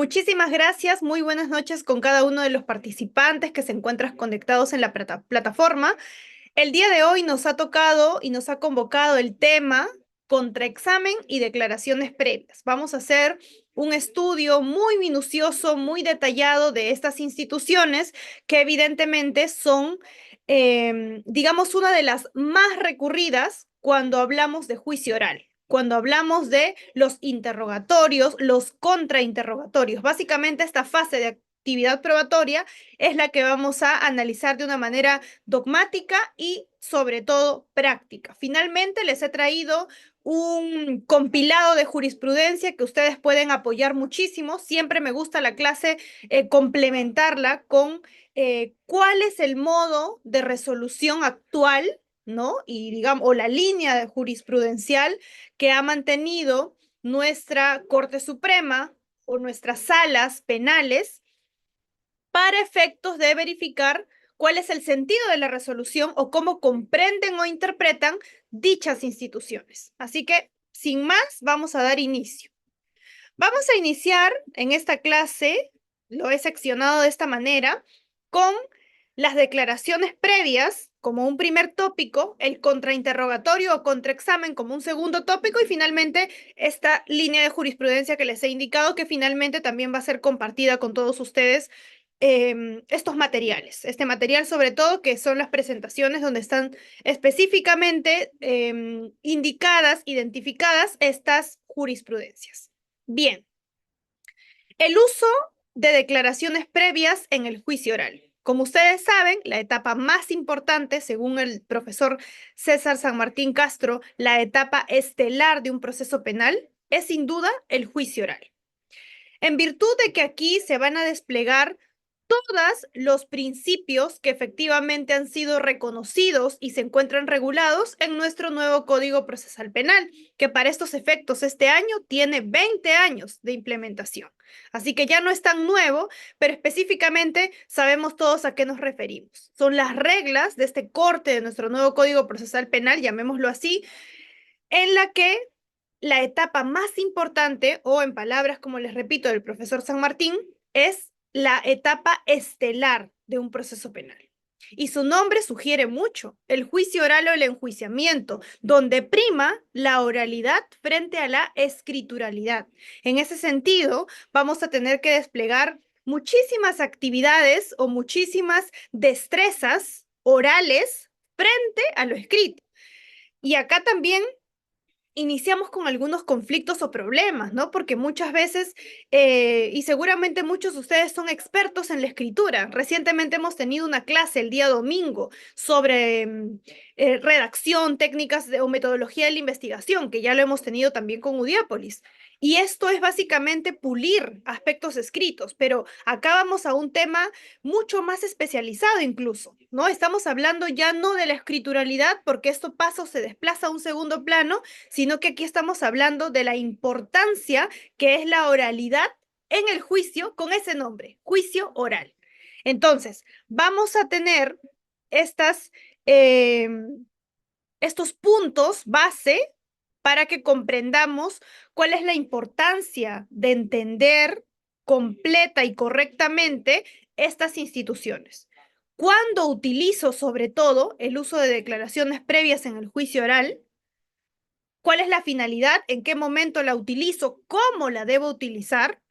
Muchísimas gracias. Muy buenas noches con cada uno de los participantes que se encuentran conectados en la plataforma. El día de hoy nos ha tocado y nos ha convocado el tema contraexamen y declaraciones previas. Vamos a hacer un estudio muy minucioso, muy detallado de estas instituciones que evidentemente son, digamos, una de las más recurridas cuando hablamos de juicio oral, cuando hablamos de los interrogatorios, los contrainterrogatorios. Básicamente esta fase de actividad probatoria es la que vamos a analizar de una manera dogmática y sobre todo práctica. Finalmente les he traído un compilado de jurisprudencia que ustedes pueden apoyar muchísimo. Siempre me gusta la clase complementarla con cuál es el modo de resolución actual, ¿no? Y digamos, o la línea de jurisprudencial que ha mantenido nuestra Corte Suprema o nuestras salas penales para efectos de verificar cuál es el sentido de la resolución o cómo comprenden o interpretan dichas instituciones. Así que, sin más, vamos a dar inicio. Vamos a iniciar en esta clase, lo he seccionado de esta manera, con las declaraciones previas como un primer tópico, el contrainterrogatorio o contraexamen como un segundo tópico y finalmente esta línea de jurisprudencia que les he indicado que finalmente también va a ser compartida con todos ustedes estos materiales. Este material sobre todo que son las presentaciones donde están específicamente indicadas, identificadas estas jurisprudencias. Bien, el uso de declaraciones previas en el juicio oral. Como ustedes saben, la etapa más importante, según el profesor César San Martín Castro, la etapa estelar de un proceso penal, es sin duda el juicio oral. En virtud de que aquí se van a desplegar todos los principios que efectivamente han sido reconocidos y se encuentran regulados en nuestro nuevo Código Procesal Penal, que para estos efectos este año tiene 20 años de implementación. Así que ya no es tan nuevo, pero específicamente sabemos todos a qué nos referimos. Son las reglas de este corte de nuestro nuevo Código Procesal Penal, llamémoslo así, en la que la etapa más importante, o en palabras como les repito del profesor San Martín, es la etapa estelar de un proceso penal. Y su nombre sugiere mucho, el juicio oral o el enjuiciamiento, donde prima la oralidad frente a la escrituralidad. En ese sentido, vamos a tener que desplegar muchísimas actividades o muchísimas destrezas orales frente a lo escrito. Y acá también iniciamos con algunos conflictos o problemas, ¿no? Porque muchas veces, y seguramente muchos de ustedes son expertos en la escritura. Recientemente hemos tenido una clase el día domingo sobre redacción, técnicas o metodología de la investigación, que ya lo hemos tenido también con Udiápolis. Y esto es básicamente pulir aspectos escritos, pero acá vamos a un tema mucho más especializado incluso, ¿no? Estamos hablando ya no de la escrituralidad, porque esto pasa o se desplaza a un segundo plano, sino que aquí estamos hablando de la importancia que es la oralidad en el juicio con ese nombre, juicio oral. Entonces, vamos a tener estas, eh, estos puntos base para que comprendamos cuál es la importancia de entender completa y correctamente estas instituciones. Cuando utilizo sobre todo el uso de declaraciones previas en el juicio oral, cuál es la finalidad, en qué momento la utilizo, cómo la debo utilizar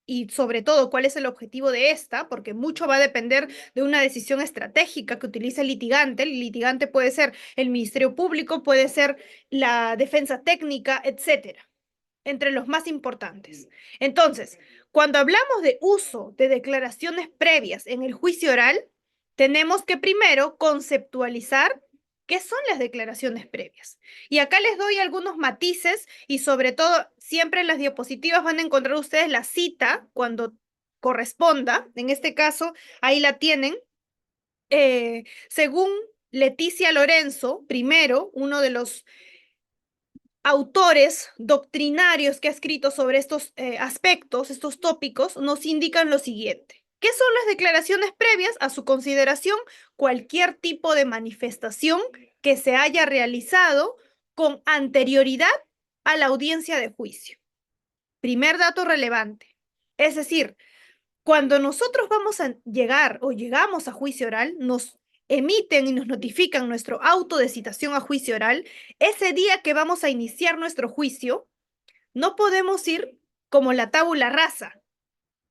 y sobre todo cuál es el objetivo de esta, porque mucho va a depender de una decisión estratégica que utilice el litigante. El litigante puede ser el Ministerio Público, puede ser la defensa técnica, etcétera, entre los más importantes. Entonces, cuando hablamos de uso de declaraciones previas en el juicio oral, tenemos que primero conceptualizar qué son las declaraciones previas. Y acá les doy algunos matices y sobre todo siempre en las diapositivas van a encontrar ustedes la cita cuando corresponda. En este caso, ahí la tienen. Según Leticia Lorenzo, primero, uno de los autores doctrinarios que ha escrito sobre estos aspectos, estos tópicos, nos indican lo siguiente. ¿Qué son las declaraciones previas? A su consideración, cualquier tipo de manifestación que se haya realizado con anterioridad a la audiencia de juicio. Primer dato relevante. Es decir, cuando nosotros vamos a llegar o llegamos a juicio oral, nos emiten y nos notifican nuestro auto de citación a juicio oral. Ese día que vamos a iniciar nuestro juicio, no podemos ir como la tabula rasa,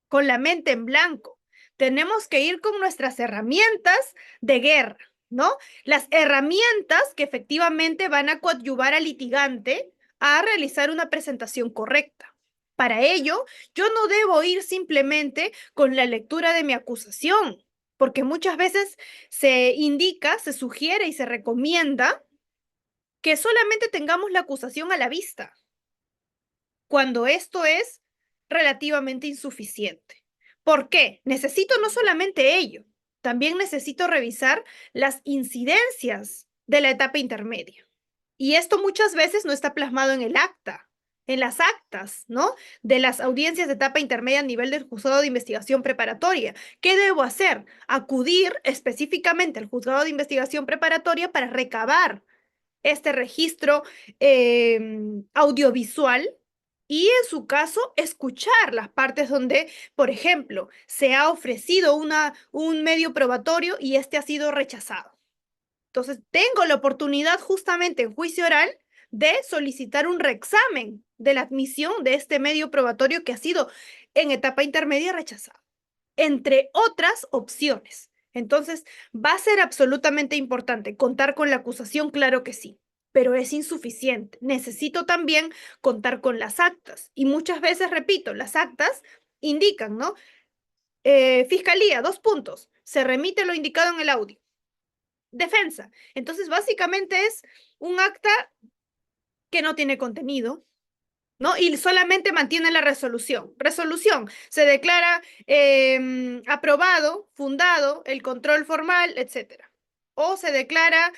con la mente en blanco. Tenemos que ir con nuestras herramientas de guerra, ¿no? Las herramientas que efectivamente van a coadyuvar al litigante a realizar una presentación correcta. Para ello, yo no debo ir simplemente con la lectura de mi acusación, porque muchas veces se indica, se sugiere y se recomienda que solamente tengamos la acusación a la vista, cuando esto es relativamente insuficiente. ¿Por qué? Necesito no solamente ello, también necesito revisar las incidencias de la etapa intermedia. Y esto muchas veces no está plasmado en el acta, en las actas, ¿no? De las audiencias de etapa intermedia a nivel del juzgado de investigación preparatoria. ¿Qué debo hacer? Acudir específicamente al juzgado de investigación preparatoria para recabar este registro audiovisual y en su caso escuchar las partes donde, por ejemplo, se ha ofrecido un medio probatorio y este ha sido rechazado. Entonces, tengo la oportunidad justamente en juicio oral de solicitar un reexamen de la admisión de este medio probatorio que ha sido en etapa intermedia rechazado, entre otras opciones. Entonces, va a ser absolutamente importante contar con la acusación, claro que sí, pero es insuficiente. Necesito también contar con las actas. Y muchas veces, repito, las actas indican, ¿no? Fiscalía, 2 puntos. Se remite lo indicado en el audio. Defensa. Entonces, básicamente es un acta que no tiene contenido, ¿no? Y solamente mantiene la resolución. Resolución, se declara aprobado, fundado, el control formal, etcétera. O se declara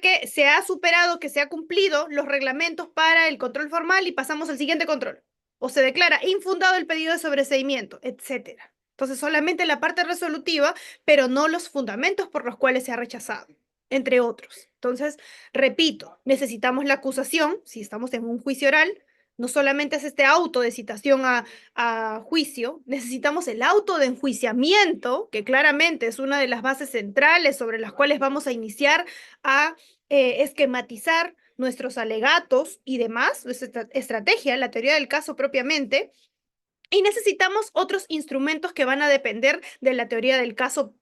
que se ha superado, que se ha cumplido los reglamentos para el control formal y pasamos al siguiente control. O se declara infundado el pedido de sobreseimiento, etcétera. Entonces, solamente la parte resolutiva, pero no los fundamentos por los cuales se ha rechazado, entre otros. Entonces, repito, necesitamos la acusación, si estamos en un juicio oral, no solamente es este auto de citación a juicio, necesitamos el auto de enjuiciamiento, que claramente es una de las bases centrales sobre las cuales vamos a iniciar a esquematizar nuestros alegatos y demás, nuestra estrategia, la teoría del caso propiamente, y necesitamos otros instrumentos que van a depender de la teoría del caso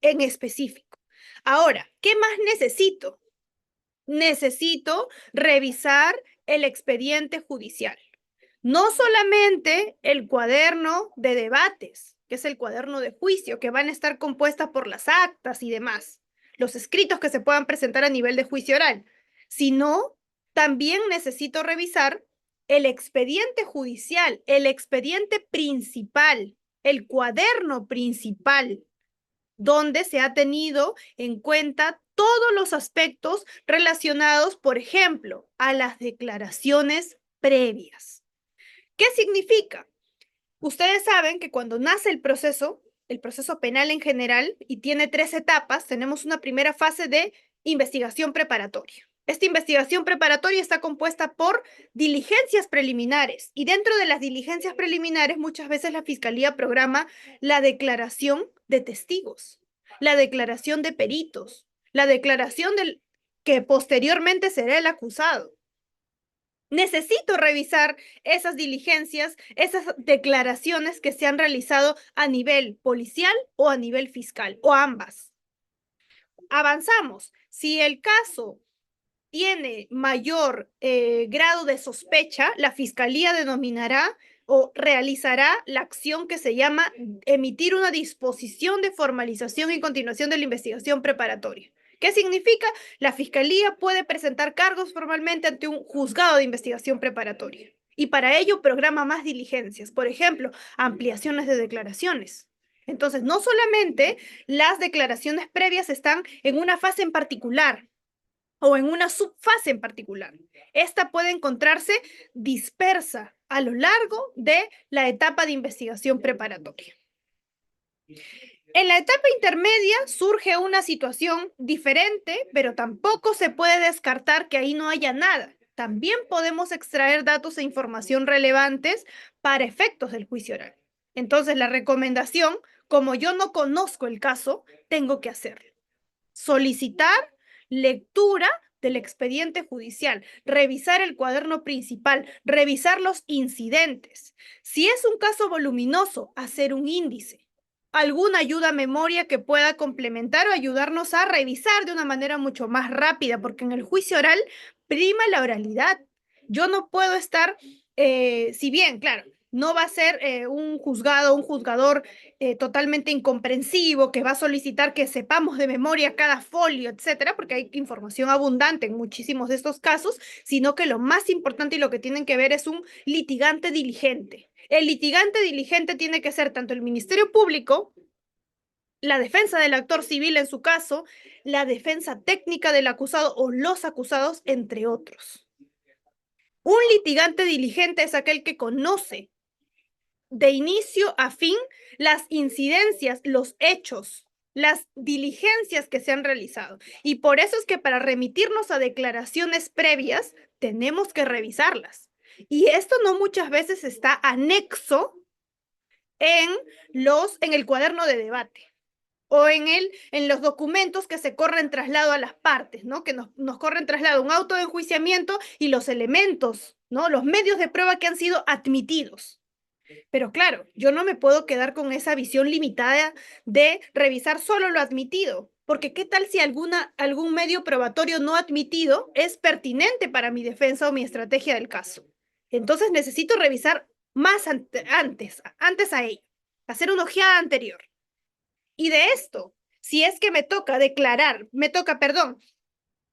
en específico. Ahora, ¿qué más necesito? Necesito revisar el expediente judicial. No solamente el cuaderno de debates, que es el cuaderno de juicio, que van a estar compuestas por las actas y demás, los escritos que se puedan presentar a nivel de juicio oral, sino también necesito revisar el expediente judicial, el expediente principal, el cuaderno principal, donde se ha tenido en cuenta todos los aspectos relacionados, por ejemplo, a las declaraciones previas. ¿Qué significa? Ustedes saben que cuando nace el proceso penal en general, y tiene 3 etapas, tenemos una primera fase de investigación preparatoria. Esta investigación preparatoria está compuesta por diligencias preliminares y dentro de las diligencias preliminares muchas veces la fiscalía programa la declaración de testigos, la declaración de peritos, la declaración del que posteriormente será el acusado. Necesito revisar esas diligencias, esas declaraciones que se han realizado a nivel policial o a nivel fiscal, o ambas. Avanzamos. Si el caso tiene mayor grado de sospecha, la fiscalía denominará o realizará la acción que se llama emitir una disposición de formalización y continuación de la investigación preparatoria. ¿Qué significa? La fiscalía puede presentar cargos formalmente ante un juzgado de investigación preparatoria y para ello programa más diligencias, por ejemplo, ampliaciones de declaraciones. Entonces, no solamente las declaraciones previas están en una fase en particular, o en una subfase en particular. Esta puede encontrarse dispersa a lo largo de la etapa de investigación preparatoria. En la etapa intermedia surge una situación diferente, pero tampoco se puede descartar que ahí no haya nada. también podemos extraer datos e información relevantes para efectos del juicio oral. Entonces, la recomendación, como yo no conozco el caso, tengo que hacerlo. Solicitar lectura del expediente judicial, revisar el cuaderno principal, revisar los incidentes. Si es un caso voluminoso, hacer un índice, alguna ayuda a memoria que pueda complementar o ayudarnos a revisar de una manera mucho más rápida, porque en el juicio oral prima la oralidad. Yo no puedo estar, si bien, claro, no va a ser un juzgado, un juzgador totalmente incomprensivo que va a solicitar que sepamos de memoria cada folio, etcétera, porque hay información abundante en muchísimos de estos casos, sino que lo más importante y lo que tienen que ver es un litigante diligente. El litigante diligente tiene que ser tanto el Ministerio Público, la defensa del actor civil en su caso, la defensa técnica del acusado o los acusados, entre otros. Un litigante diligente es aquel que conoce de inicio a fin las incidencias, los hechos, las diligencias que se han realizado. Y por eso es que para remitirnos a declaraciones previas, tenemos que revisarlas. Y esto no muchas veces está anexo en el cuaderno de debate o en los documentos que se corren traslado a las partes, ¿no? Que nos corren traslado un auto de enjuiciamiento y los elementos, ¿no? Los medios de prueba que han sido admitidos. Pero claro, yo no me puedo quedar con esa visión limitada de revisar solo lo admitido, porque ¿qué tal si algún medio probatorio no admitido es pertinente para mi defensa o mi estrategia del caso? Entonces necesito revisar más antes a ello, hacer una ojeada anterior. Y de esto, si es que perdón,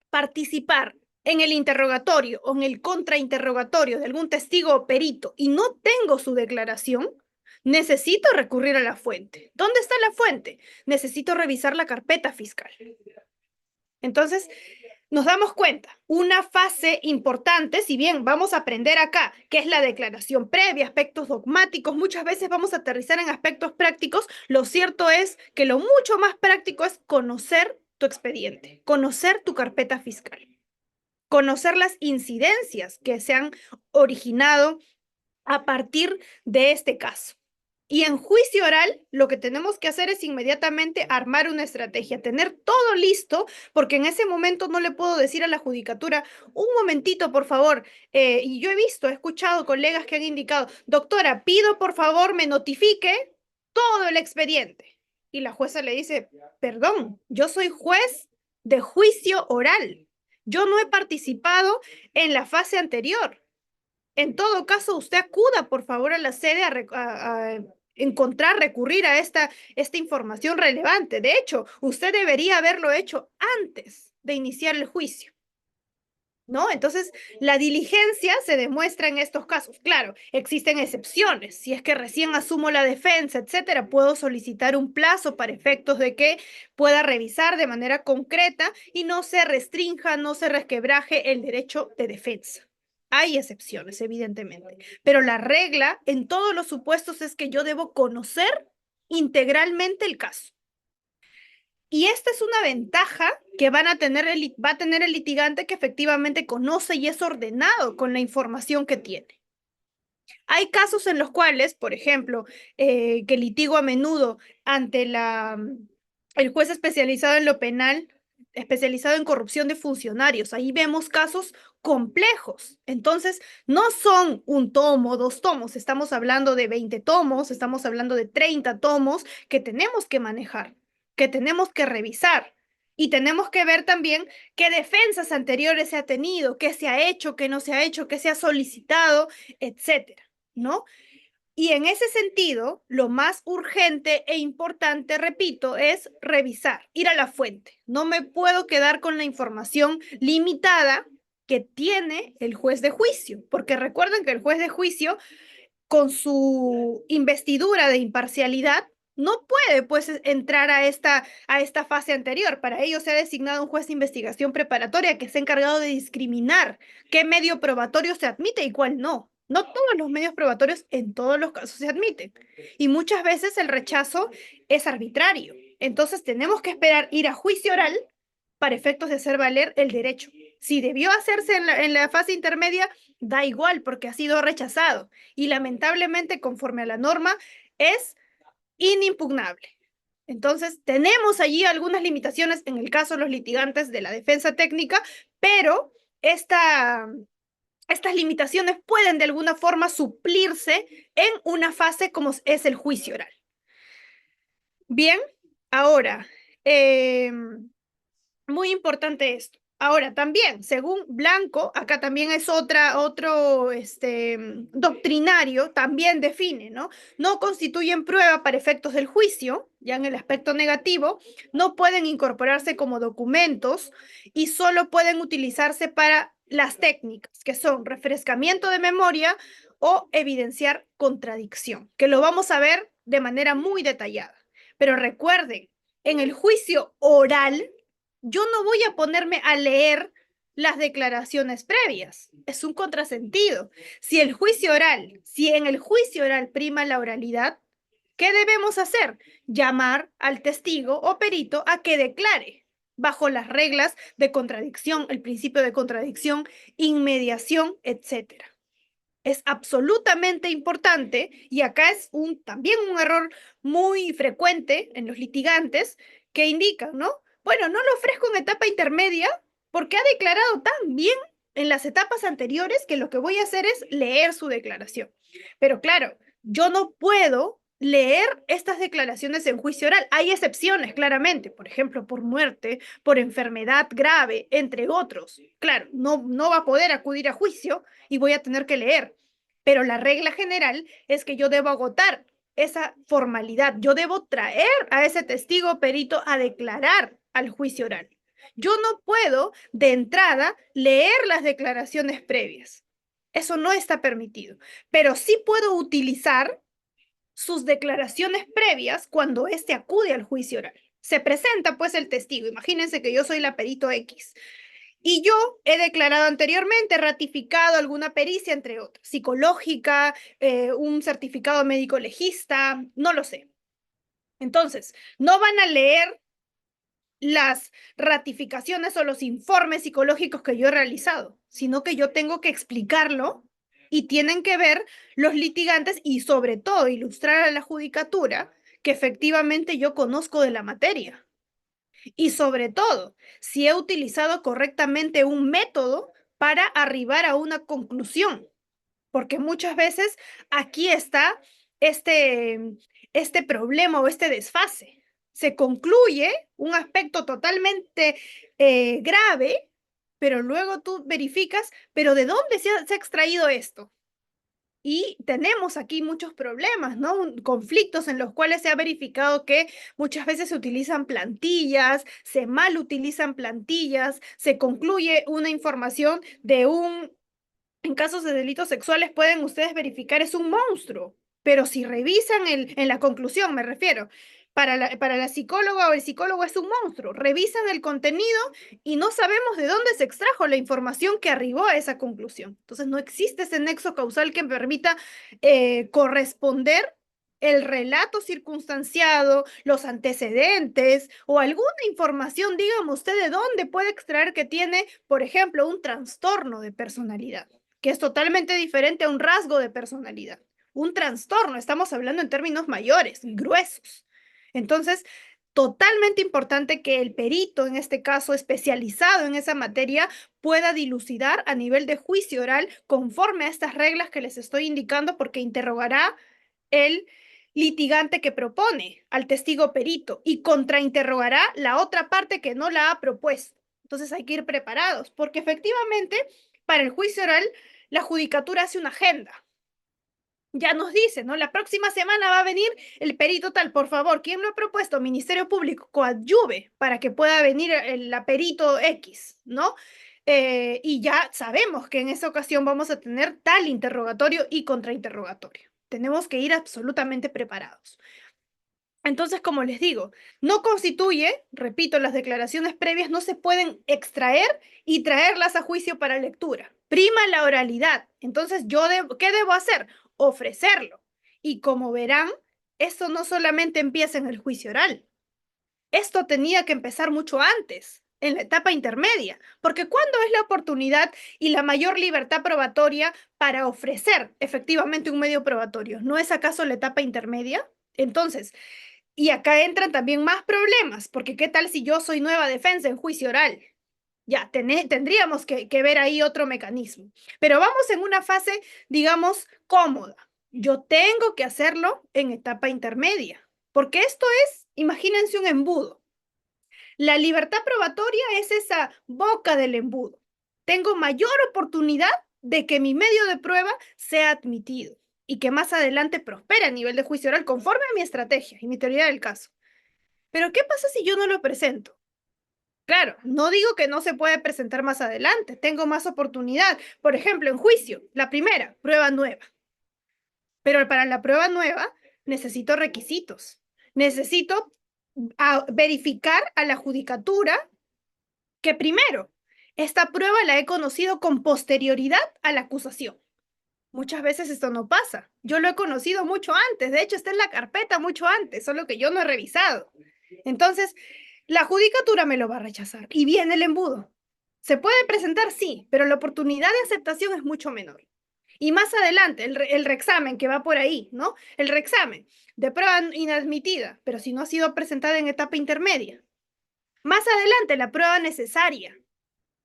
participar en el interrogatorio o en el contrainterrogatorio de algún testigo o perito y no tengo su declaración, necesito recurrir a la fuente. ¿Dónde está la fuente? Necesito revisar la carpeta fiscal. Entonces, nos damos cuenta, una fase importante, si bien vamos a aprender acá qué es la declaración previa, aspectos dogmáticos, muchas veces vamos a aterrizar en aspectos prácticos, lo cierto es que lo mucho más práctico es conocer tu expediente, conocer tu carpeta fiscal, conocer las incidencias que se han originado a partir de este caso. Y en juicio oral, lo que tenemos que hacer es inmediatamente armar una estrategia, tener todo listo, porque en ese momento no le puedo decir a la judicatura, un momentito, por favor, y yo he escuchado colegas que han indicado, doctora, pido por favor me notifique todo el expediente. Y la jueza le dice, perdón, yo soy juez de juicio oral. Yo no he participado en la fase anterior. En todo caso, usted acuda, por favor, a la sede a recurrir a esta información relevante. De hecho, usted debería haberlo hecho antes de iniciar el juicio, ¿no? Entonces, la diligencia se demuestra en estos casos. Claro, existen excepciones. Si es que recién asumo la defensa, etcétera, puedo solicitar un plazo para efectos de que pueda revisar de manera concreta y no se restrinja, no se resquebraje el derecho de defensa. Hay excepciones, evidentemente, pero la regla en todos los supuestos es que yo debo conocer integralmente el caso. Y esta es una ventaja que va a tener el litigante que efectivamente conoce y es ordenado con la información que tiene. Hay casos en los cuales, por ejemplo, que litigo a menudo ante el juez especializado en lo penal, especializado en corrupción de funcionarios. Ahí vemos casos complejos. Entonces, no son un tomo, dos tomos, estamos hablando de 20 tomos, estamos hablando de 30 tomos que tenemos que manejar, que tenemos que revisar. Y tenemos que ver también qué defensas anteriores se ha tenido, qué se ha hecho, qué no se ha hecho, qué se ha solicitado, etcétera, ¿no? Y en ese sentido, lo más urgente e importante, repito, es revisar, ir a la fuente. No me puedo quedar con la información limitada que tiene el juez de juicio, porque recuerden que el juez de juicio, con su investidura de imparcialidad, no puede pues entrar a esta fase anterior. Para ello se ha designado un juez de investigación preparatoria que se ha encargado de discriminar qué medio probatorio se admite y cuál no. No todos los medios probatorios en todos los casos se admiten. Y muchas veces el rechazo es arbitrario. Entonces tenemos que esperar ir a juicio oral para efectos de hacer valer el derecho. Si debió hacerse en la fase intermedia, da igual porque ha sido rechazado y lamentablemente conforme a la norma es inimpugnable. Entonces, tenemos allí algunas limitaciones en el caso de los litigantes de la defensa técnica, pero estas limitaciones pueden de alguna forma suplirse en una fase como es el juicio oral. Bien, ahora, muy importante esto. Ahora, también, según Blanco, acá también es otro doctrinario, también define, ¿no? No constituyen prueba para efectos del juicio, ya en el aspecto negativo, no pueden incorporarse como documentos y solo pueden utilizarse para las técnicas, que son refrescamiento de memoria o evidenciar contradicción, que lo vamos a ver de manera muy detallada. Pero recuerden, en el juicio oral, yo no voy a ponerme a leer las declaraciones previas. Es un contrasentido. Si en el juicio oral prima la oralidad, ¿qué debemos hacer? Llamar al testigo o perito a que declare bajo las reglas de contradicción, el principio de contradicción, inmediación, etcétera. Es absolutamente importante y acá es también un error muy frecuente en los litigantes que indican, ¿no? Bueno, no lo ofrezco en etapa intermedia porque ha declarado tan bien en las etapas anteriores que lo que voy a hacer es leer su declaración. Pero claro, yo no puedo leer estas declaraciones en juicio oral. Hay excepciones, claramente, por ejemplo, por muerte, por enfermedad grave, entre otros. Claro, no va a poder acudir a juicio y voy a tener que leer. Pero la regla general es que yo debo agotar esa formalidad. Yo debo traer a ese testigo perito a declarar al juicio oral. Yo no puedo de entrada leer las declaraciones previas. Eso no está permitido. Pero sí puedo utilizar sus declaraciones previas cuando éste acude al juicio oral. Se presenta pues el testigo. Imagínense que yo soy la perito X. Y yo he declarado anteriormente, ratificado alguna pericia, entre otras, psicológica, un certificado médico legista, no lo sé. Entonces, no van a leer las ratificaciones o los informes psicológicos que yo he realizado, sino que yo tengo que explicarlo y tienen que ver los litigantes y sobre todo ilustrar a la judicatura que efectivamente yo conozco de la materia. Y sobre todo, si he utilizado correctamente un método para arribar a una conclusión, porque muchas veces aquí está este, este problema o este desfase. Se concluye un aspecto totalmente grave, pero luego tú verificas, pero ¿de dónde se ha extraído esto? Y tenemos aquí muchos problemas, ¿no? Conflictos en los cuales se ha verificado que muchas veces se utilizan plantillas, se mal utilizan plantillas, se concluye una información en casos de delitos sexuales pueden ustedes verificar es un monstruo, pero si revisan en la conclusión, me refiero, para la psicóloga o el psicólogo es un monstruo, revisan el contenido y no sabemos de dónde se extrajo la información que arribó a esa conclusión. Entonces no existe ese nexo causal que permita corresponder el relato circunstanciado, los antecedentes o alguna información, dígame usted de dónde puede extraer que tiene, por ejemplo, un trastorno de personalidad, que es totalmente diferente a un rasgo de personalidad. Un trastorno, estamos hablando en términos mayores, gruesos. Entonces, totalmente importante que el perito, en este caso especializado en esa materia, pueda dilucidar a nivel de juicio oral conforme a estas reglas que les estoy indicando, porque interrogará el litigante que propone al testigo perito y contrainterrogará la otra parte que no la ha propuesto. Entonces hay que ir preparados, porque efectivamente para el juicio oral la judicatura hace una agenda. Ya nos dice, ¿no? La próxima semana va a venir el perito tal, por favor, ¿quién lo ha propuesto? Ministerio Público, coadyuve para que pueda venir la perito X, ¿no? Y ya sabemos que en esa ocasión vamos a tener tal interrogatorio y contrainterrogatorio. Tenemos que ir absolutamente preparados. Entonces, como les digo, no constituye, repito, las declaraciones previas no se pueden extraer y traerlas a juicio para lectura. Prima la oralidad. Entonces, ¿qué debo hacer? Ofrecerlo. Y como verán, esto no solamente empieza en el juicio oral. Esto tenía que empezar mucho antes, en la etapa intermedia, porque ¿cuándo es la oportunidad y la mayor libertad probatoria para ofrecer efectivamente un medio probatorio? ¿No es acaso la etapa intermedia? Entonces, y acá entran también más problemas, porque ¿qué tal si yo soy nueva defensa en juicio oral? Ya, tendríamos que ver ahí otro mecanismo. Pero vamos en una fase, digamos, cómoda. Yo tengo que hacerlo en etapa intermedia, porque esto es, imagínense un embudo. La libertad probatoria es esa boca del embudo. Tengo mayor oportunidad de que mi medio de prueba sea admitido y que más adelante prospere a nivel de juicio oral conforme a mi estrategia y mi teoría del caso. Pero ¿qué pasa si yo no lo presento? Claro, no digo que no se puede presentar más adelante, tengo más oportunidad. Por ejemplo, en juicio, la primera, prueba nueva. Pero para la prueba nueva necesito requisitos. Necesito verificar a la judicatura que primero, esta prueba la he conocido con posterioridad a la acusación. Muchas veces esto no pasa. Yo lo he conocido mucho antes, de hecho está en la carpeta mucho antes, solo que yo no he revisado. Entonces, la judicatura me lo va a rechazar y viene el embudo. ¿Se puede presentar? Sí, pero la oportunidad de aceptación es mucho menor. Y más adelante, el reexamen que va por ahí, ¿no? El reexamen de prueba inadmitida, pero si no ha sido presentada en etapa intermedia. Más adelante, la prueba necesaria,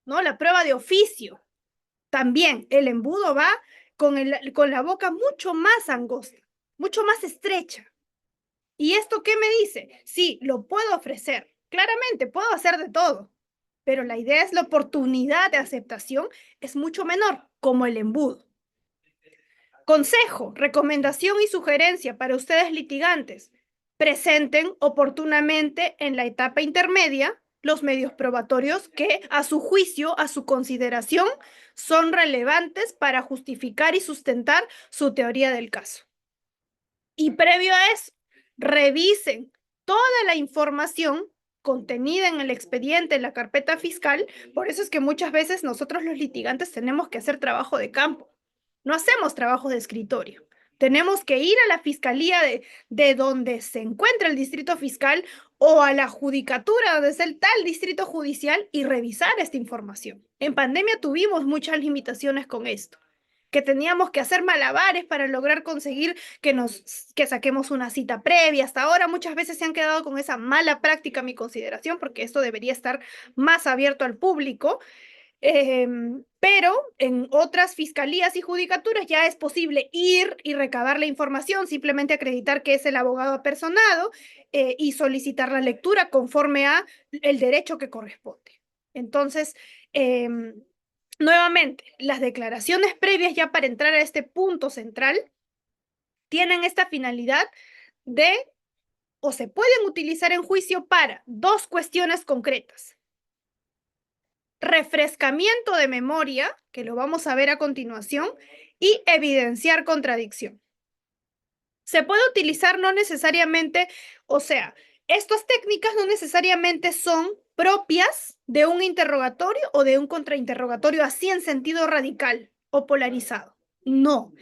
¿no? La prueba de oficio. También el embudo va con la boca mucho más angosta, mucho más estrecha. ¿Y esto qué me dice? Sí, lo puedo ofrecer. Claramente, puedo hacer de todo. Pero la idea es la oportunidad de aceptación es mucho menor, como el embudo. Consejo, recomendación y sugerencia para ustedes litigantes. Presenten oportunamente en la etapa intermedia los medios probatorios que a su juicio, a su consideración, son relevantes para justificar y sustentar su teoría del caso. Y previo a eso, revisen toda la información contenida en el expediente, en la carpeta fiscal. Por eso es que muchas veces nosotros los litigantes tenemos que hacer trabajo de campo. No hacemos trabajo de escritorio. Tenemos que ir a la fiscalía de donde se encuentra el distrito fiscal o a la judicatura donde es el tal distrito judicial y revisar esta información. En pandemia tuvimos muchas limitaciones con esto, que teníamos que hacer malabares para lograr conseguir que saquemos una cita previa. Hasta ahora muchas veces se han quedado con esa mala práctica a mi consideración, porque esto debería estar más abierto al público. Pero en otras fiscalías y judicaturas ya es posible ir y recabar la información, simplemente acreditar que es el abogado apersonado y solicitar la lectura conforme a el derecho que corresponde. Entonces, nuevamente, las declaraciones previas ya para entrar a este punto central tienen esta finalidad de o se pueden utilizar en juicio para dos cuestiones concretas: refrescamiento de memoria, que lo vamos a ver a continuación, y evidenciar contradicción. Se puede utilizar no necesariamente, o sea, estas técnicas no necesariamente son propias de un interrogatorio o de un contrainterrogatorio así en sentido radical o polarizado. No.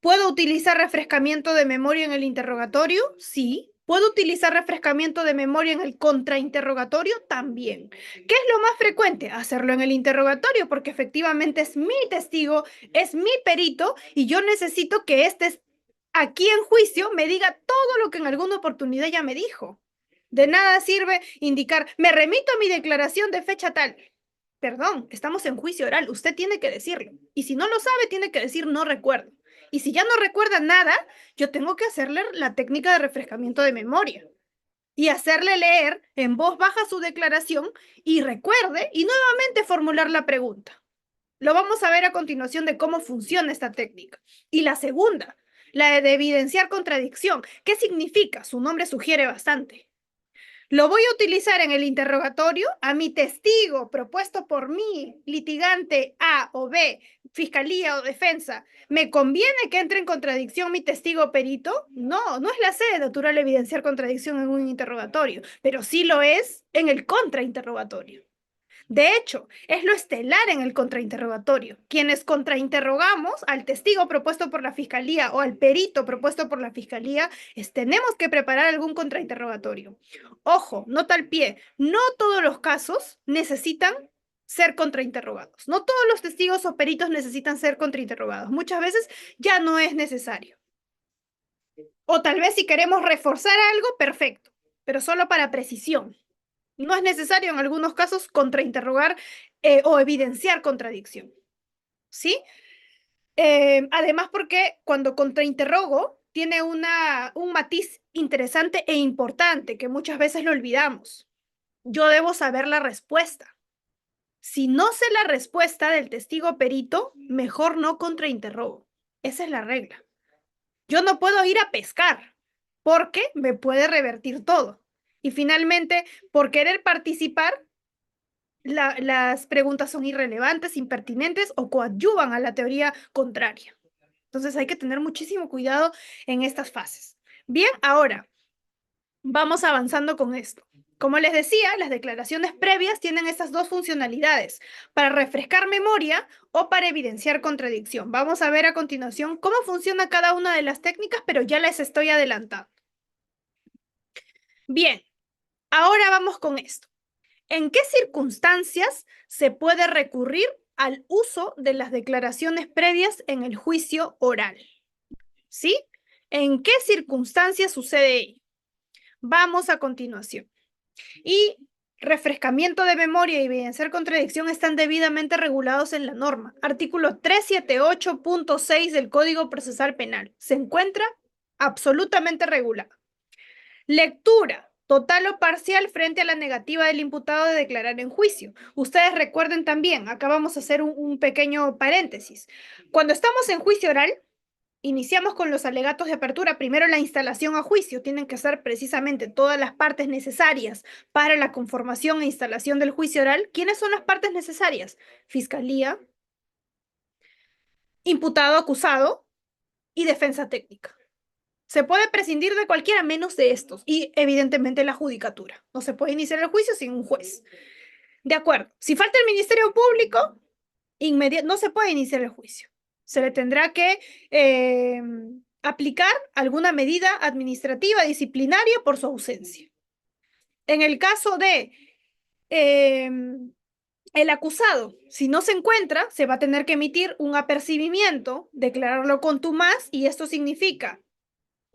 ¿Puedo utilizar refrescamiento de memoria en el interrogatorio? Sí. ¿Puedo utilizar refrescamiento de memoria en el contrainterrogatorio? También. ¿Qué es lo más frecuente? Hacerlo en el interrogatorio, porque efectivamente es mi testigo, es mi perito, y yo necesito que este aquí en juicio me diga todo lo que en alguna oportunidad ya me dijo. De nada sirve indicar, me remito a mi declaración de fecha tal. Perdón, estamos en juicio oral, usted tiene que decirlo. Y si no lo sabe, tiene que decir no recuerdo. Y si ya no recuerda nada, yo tengo que hacerle la técnica de refrescamiento de memoria y hacerle leer en voz baja su declaración y recuerde y nuevamente formular la pregunta. Lo vamos a ver a continuación de cómo funciona esta técnica. Y la segunda, la de evidenciar contradicción. ¿Qué significa? Su nombre sugiere bastante. Lo voy a utilizar en el interrogatorio a mi testigo propuesto por mí, litigante A o B, fiscalía o defensa. ¿Me conviene que entre en contradicción mi testigo perito? No, no es la sede natural evidenciar contradicción en un interrogatorio, pero sí lo es en el contrainterrogatorio. De hecho, es lo estelar en el contrainterrogatorio. Quienes contrainterrogamos al testigo propuesto por la fiscalía o al perito propuesto por la fiscalía, tenemos que preparar algún contrainterrogatorio. Ojo, nota al pie, no todos los casos necesitan ser contrainterrogados. No todos los testigos o peritos necesitan ser contrainterrogados. Muchas veces ya no es necesario. O tal vez si queremos reforzar algo, perfecto, pero solo para precisión. No es necesario en algunos casos contrainterrogar o evidenciar contradicción. ¿Sí? Además, porque cuando contrainterrogo tiene un matiz interesante e importante que muchas veces lo olvidamos. Yo debo saber la respuesta. Si no sé la respuesta del testigo perito, mejor no contrainterrogo. Esa es la regla. Yo no puedo ir a pescar porque me puede revertir todo. Y finalmente, por querer participar, las preguntas son irrelevantes, impertinentes o coadyuvan a la teoría contraria. Entonces hay que tener muchísimo cuidado en estas fases. Bien, ahora vamos avanzando con esto. Como les decía, las declaraciones previas tienen estas dos funcionalidades, para refrescar memoria o para evidenciar contradicción. Vamos a ver a continuación cómo funciona cada una de las técnicas, pero ya les estoy adelantando. Bien, ahora vamos con esto. ¿En qué circunstancias se puede recurrir al uso de las declaraciones previas en el juicio oral? ¿Sí? ¿En qué circunstancias sucede ello? Vamos a continuación. Y refrescamiento de memoria y evidenciar contradicción están debidamente regulados en la norma. Artículo 378.6 del Código Procesal Penal. Se encuentra absolutamente regulado. Lectura total o parcial frente a la negativa del imputado de declarar en juicio. Ustedes recuerden también, acá vamos a hacer un pequeño paréntesis. Cuando estamos en juicio oral, iniciamos con los alegatos de apertura. Primero la instalación a juicio. Tienen que ser precisamente todas las partes necesarias para la conformación e instalación del juicio oral. ¿Quiénes son las partes necesarias? Fiscalía, imputado, acusado y defensa técnica. Se puede prescindir de cualquiera menos de estos y evidentemente la judicatura. No se puede iniciar el juicio sin un juez. De acuerdo. Si falta el Ministerio Público, no se puede iniciar el juicio. Se le tendrá que aplicar alguna medida administrativa disciplinaria por su ausencia. En el caso de el acusado, si no se encuentra, se va a tener que emitir un apercibimiento, declararlo contumaz, y esto significa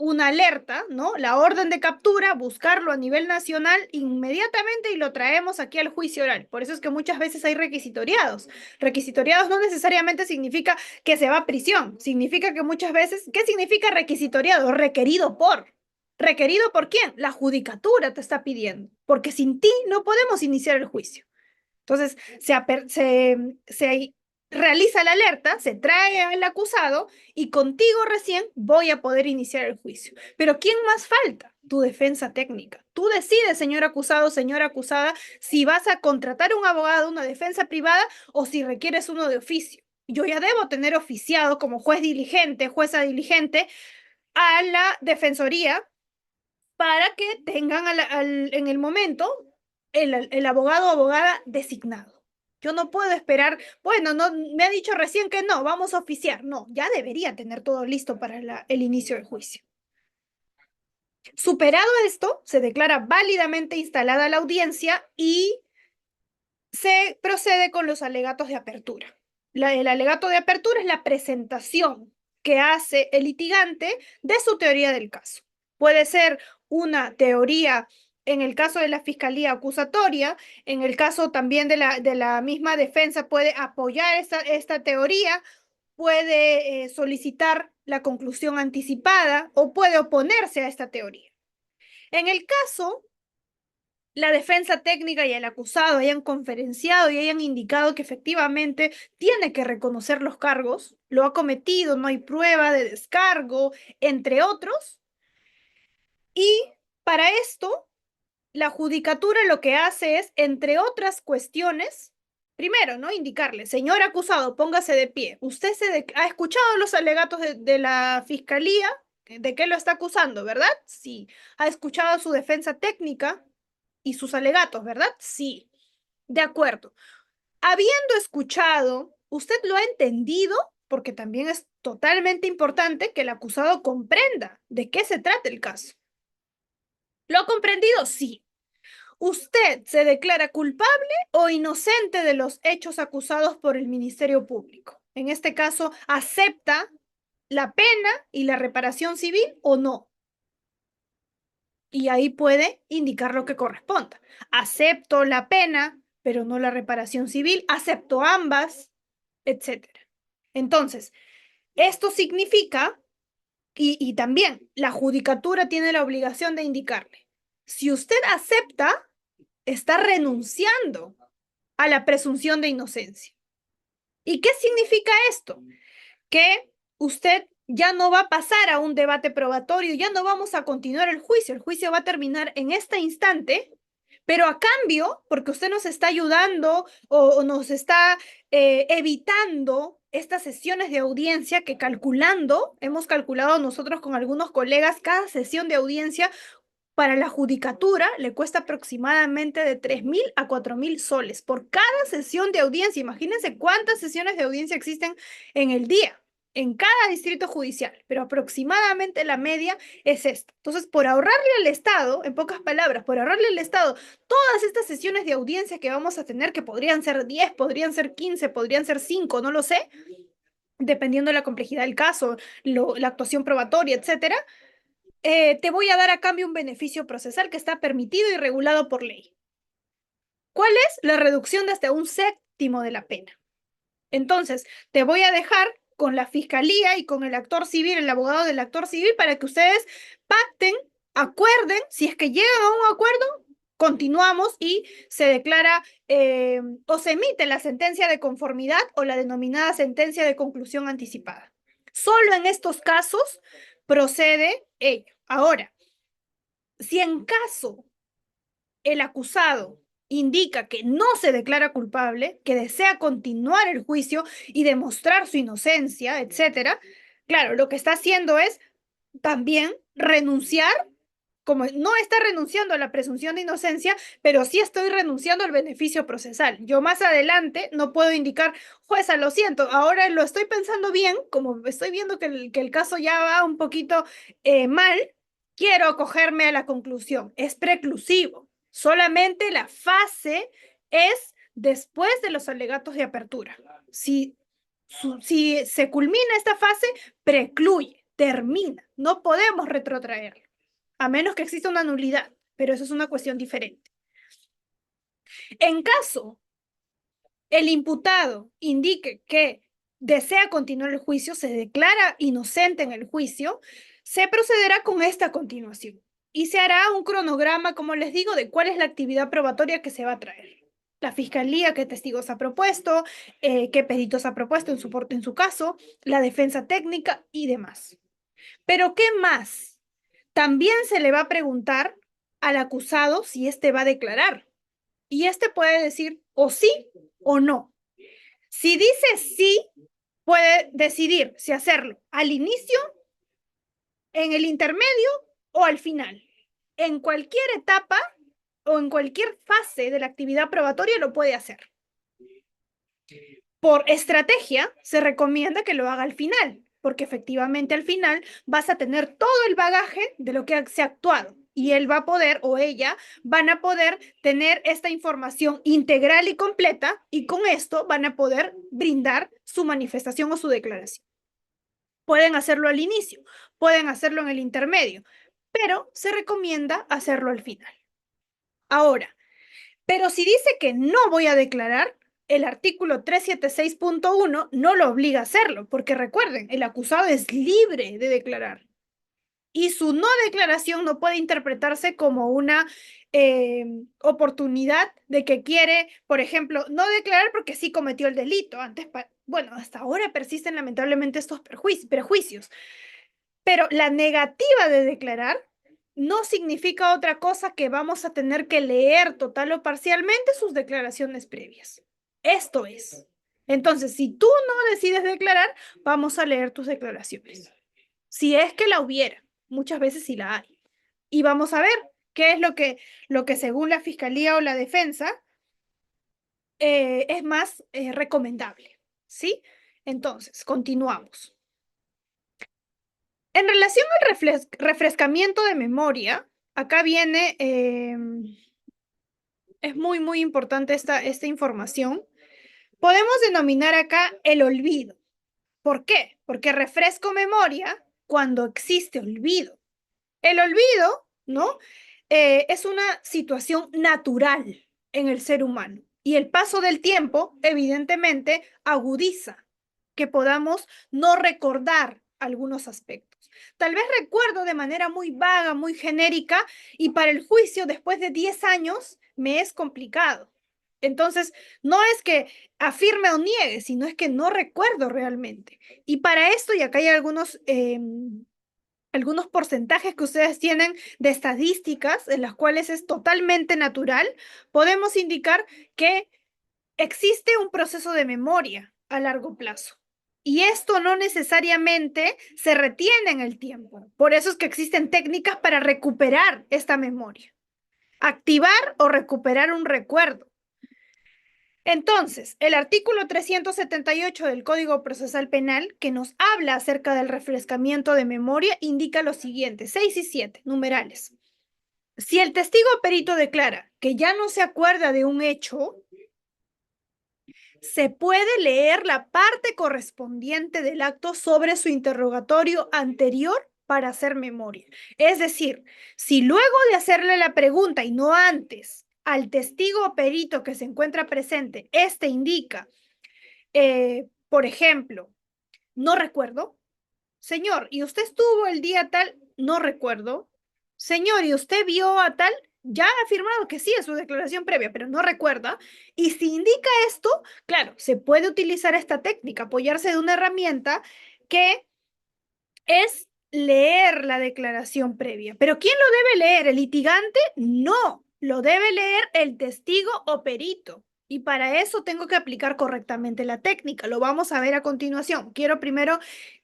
una alerta, ¿no? La orden de captura, buscarlo a nivel nacional inmediatamente y lo traemos aquí al juicio oral. Por eso es que muchas veces hay requisitoriados. Requisitoriados no necesariamente significa que se va a prisión, significa que muchas veces, ¿qué significa requisitoriado? Requerido por. ¿Requerido por quién? La judicatura te está pidiendo, porque sin ti no podemos iniciar el juicio. Entonces, se realiza la alerta, se trae al acusado y contigo recién voy a poder iniciar el juicio. Pero ¿quién más falta? Tu defensa técnica. Tú decides, señor acusado, señora acusada, si vas a contratar un abogado, una defensa privada o si requieres uno de oficio. Yo ya debo tener oficiado como juez diligente, jueza diligente, a la defensoría para que tengan en el momento el abogado o abogada designado. Yo no puedo esperar, bueno, no, me ha dicho recién que no, vamos a oficiar. No, ya debería tener todo listo para el inicio del juicio. Superado esto, se declara válidamente instalada la audiencia y se procede con los alegatos de apertura. El alegato de apertura es la presentación que hace el litigante de su teoría del caso. Puede ser una teoría en el caso de la fiscalía acusatoria, en el caso también de la misma defensa puede apoyar esta teoría, puede solicitar la conclusión anticipada o puede oponerse a esta teoría. En el caso la defensa técnica y el acusado hayan conferenciado y hayan indicado que efectivamente tiene que reconocer los cargos, lo ha cometido, no hay prueba de descargo, entre otros. Y para esto, la judicatura lo que hace es, entre otras cuestiones, primero, ¿no? Indicarle, señor acusado, póngase de pie. ¿Usted ha escuchado los alegatos de la fiscalía? ¿De qué lo está acusando, verdad? Sí. ¿Ha escuchado su defensa técnica y sus alegatos, verdad? Sí. De acuerdo. Habiendo escuchado, ¿usted lo ha entendido? Porque también es totalmente importante que el acusado comprenda de qué se trata el caso. ¿Lo ha comprendido? Sí. ¿Usted se declara culpable o inocente de los hechos acusados por el Ministerio Público? En este caso, ¿acepta la pena y la reparación civil o no? Y ahí puede indicar lo que corresponda. Acepto la pena, pero no la reparación civil. Acepto ambas, etcétera. Entonces, esto significa, y también la judicatura tiene la obligación de indicarle, si usted acepta, está renunciando a la presunción de inocencia. ¿Y qué significa esto? Que usted ya no va a pasar a un debate probatorio, ya no vamos a continuar el juicio va a terminar en este instante, pero a cambio, porque usted nos está ayudando o nos está evitando estas sesiones de audiencia que hemos calculado nosotros con algunos colegas, cada sesión de audiencia para la judicatura le cuesta aproximadamente de 3.000 a 4.000 soles por cada sesión de audiencia. Imagínense cuántas sesiones de audiencia existen en el día, en cada distrito judicial, pero aproximadamente la media es esta. Entonces, por ahorrarle al Estado, en pocas palabras, por ahorrarle al Estado todas estas sesiones de audiencia que vamos a tener, que podrían ser 10, podrían ser 15, podrían ser 5, no lo sé, dependiendo de la complejidad del caso, la actuación probatoria, etcétera, te voy a dar a cambio un beneficio procesal que está permitido y regulado por ley. ¿Cuál es? La reducción de hasta un séptimo de la pena. Entonces, te voy a dejar con la fiscalía y con el actor civil, el abogado del actor civil, para que ustedes pacten, acuerden, si es que llegan a un acuerdo, continuamos y se declara o se emite la sentencia de conformidad o la denominada sentencia de conclusión anticipada. Solo en estos casos procede ello. Ahora, si en caso el acusado indica que no se declara culpable, que desea continuar el juicio y demostrar su inocencia, etcétera, claro, lo que está haciendo es también renunciar, como no está renunciando a la presunción de inocencia, pero sí estoy renunciando al beneficio procesal. Yo más adelante no puedo indicar, jueza, lo siento, ahora lo estoy pensando bien, como estoy viendo que el caso ya va un poquito mal, quiero acogerme a la conclusión. Es preclusivo. Solamente la fase es después de los alegatos de apertura. Si se culmina esta fase, precluye, termina. No podemos retrotraerlo, a menos que exista una nulidad, pero eso es una cuestión diferente. En caso el imputado indique que desea continuar el juicio, se declara inocente en el juicio, se procederá con esta continuación y se hará un cronograma, como les digo, de cuál es la actividad probatoria que se va a traer. La fiscalía, qué testigos ha propuesto, qué peritos ha propuesto en su caso, la defensa técnica y demás. Pero, ¿qué más? También se le va a preguntar al acusado si éste va a declarar. Y éste puede decir o sí o no. Si dice sí, puede decidir si hacerlo al inicio, en el intermedio o al final. En cualquier etapa o en cualquier fase de la actividad probatoria lo puede hacer. Por estrategia, se recomienda que lo haga al final, porque efectivamente al final vas a tener todo el bagaje de lo que se ha actuado y él va a poder o ella van a poder tener esta información integral y completa y con esto van a poder brindar su manifestación o su declaración. Pueden hacerlo al inicio, pueden hacerlo en el intermedio, pero se recomienda hacerlo al final. Ahora, pero si dice que no voy a declarar, el artículo 376.1 no lo obliga a hacerlo, porque recuerden, el acusado es libre de declarar. Y su no declaración no puede interpretarse como una oportunidad de que quiere, por ejemplo, no declarar porque sí cometió el delito. Bueno, hasta ahora persisten lamentablemente estos prejuicios, pero la negativa de declarar no significa otra cosa que vamos a tener que leer total o parcialmente sus declaraciones previas. Esto es. Entonces, si tú no decides declarar, vamos a leer tus declaraciones. Si es que la hubiera, muchas veces sí la hay. Y vamos a ver qué es lo que según la fiscalía o la defensa es más recomendable, ¿sí? Entonces, continuamos. En relación al refrescamiento de memoria, acá viene, es muy importante esta información. Podemos denominar acá el olvido. ¿Por qué? Porque refresco memoria cuando existe olvido. El olvido, ¿no? Es una situación natural en el ser humano y el paso del tiempo, evidentemente, agudiza que podamos no recordar algunos aspectos. Tal vez recuerdo de manera muy vaga, muy genérica, y para el juicio, después de 10 años, me es complicado. Entonces, no es que afirme o niegue, sino es que no recuerdo realmente. Y para esto, y acá hay algunos porcentajes que ustedes tienen de estadísticas en las cuales es totalmente natural, podemos indicar que existe un proceso de memoria a largo plazo. Y esto no necesariamente se retiene en el tiempo. Por eso es que existen técnicas para recuperar esta memoria, activar o recuperar un recuerdo. Entonces, el artículo 378 del Código Procesal Penal, que nos habla acerca del refrescamiento de memoria, indica lo siguiente, 6 y 7, numerales. Si el testigo perito declara que ya no se acuerda de un hecho, se puede leer la parte correspondiente del acto sobre su interrogatorio anterior para hacer memoria. Es decir, si luego de hacerle la pregunta y no antes al testigo o perito que se encuentra presente, este indica, por ejemplo, no recuerdo, señor, ¿y usted estuvo el día tal? No recuerdo. Señor, ¿y usted vio a tal? Ya ha afirmado que sí en su declaración previa, pero no recuerda. Y si indica esto, claro, se puede utilizar esta técnica, apoyarse de una herramienta que es leer la declaración previa. Pero ¿quién lo debe leer? ¿El litigante? No, lo debe leer el testigo o perito. Y para eso tengo que aplicar correctamente la técnica. Lo vamos a ver a continuación. Quiero primero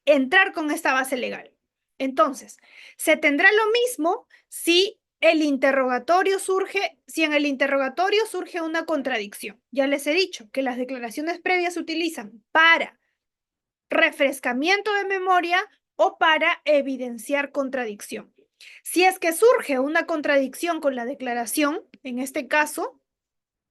entrar con esta base legal. Entonces, se tendrá lo mismo si el interrogatorio surge, si en el interrogatorio surge una contradicción. Ya les he dicho que las declaraciones previas se utilizan para refrescamiento de memoria o para evidenciar contradicción. Si es que surge una contradicción con la declaración, en este caso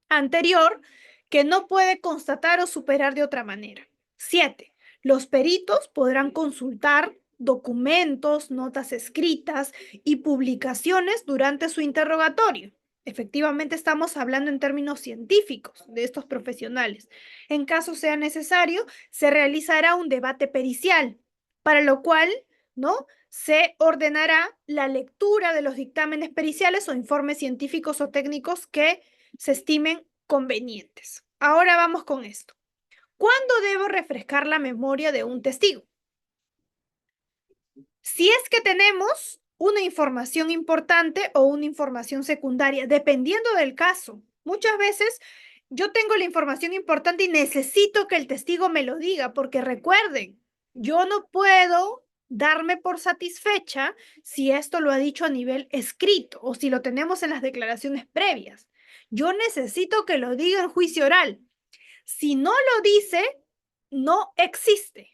anterior, que no puede constatar o superar de otra manera. 7. Los peritos podrán consultar documentos, notas escritas y publicaciones durante su interrogatorio. Efectivamente, estamos hablando en términos científicos de estos profesionales. En caso sea necesario, se realizará un debate pericial, para lo cual, ¿no? Se ordenará la lectura de los dictámenes periciales o informes científicos o técnicos que se estimen convenientes. Ahora vamos con esto. ¿Cuándo debo refrescar la memoria de un testigo? Si es que tenemos una información importante o una información secundaria, dependiendo del caso. Muchas veces yo tengo la información importante y necesito que el testigo me lo diga, porque recuerden, yo no puedo darme por satisfecha si esto lo ha dicho a nivel escrito o si lo tenemos en las declaraciones previas. Yo necesito que lo diga en juicio oral. Si no lo dice, no existe.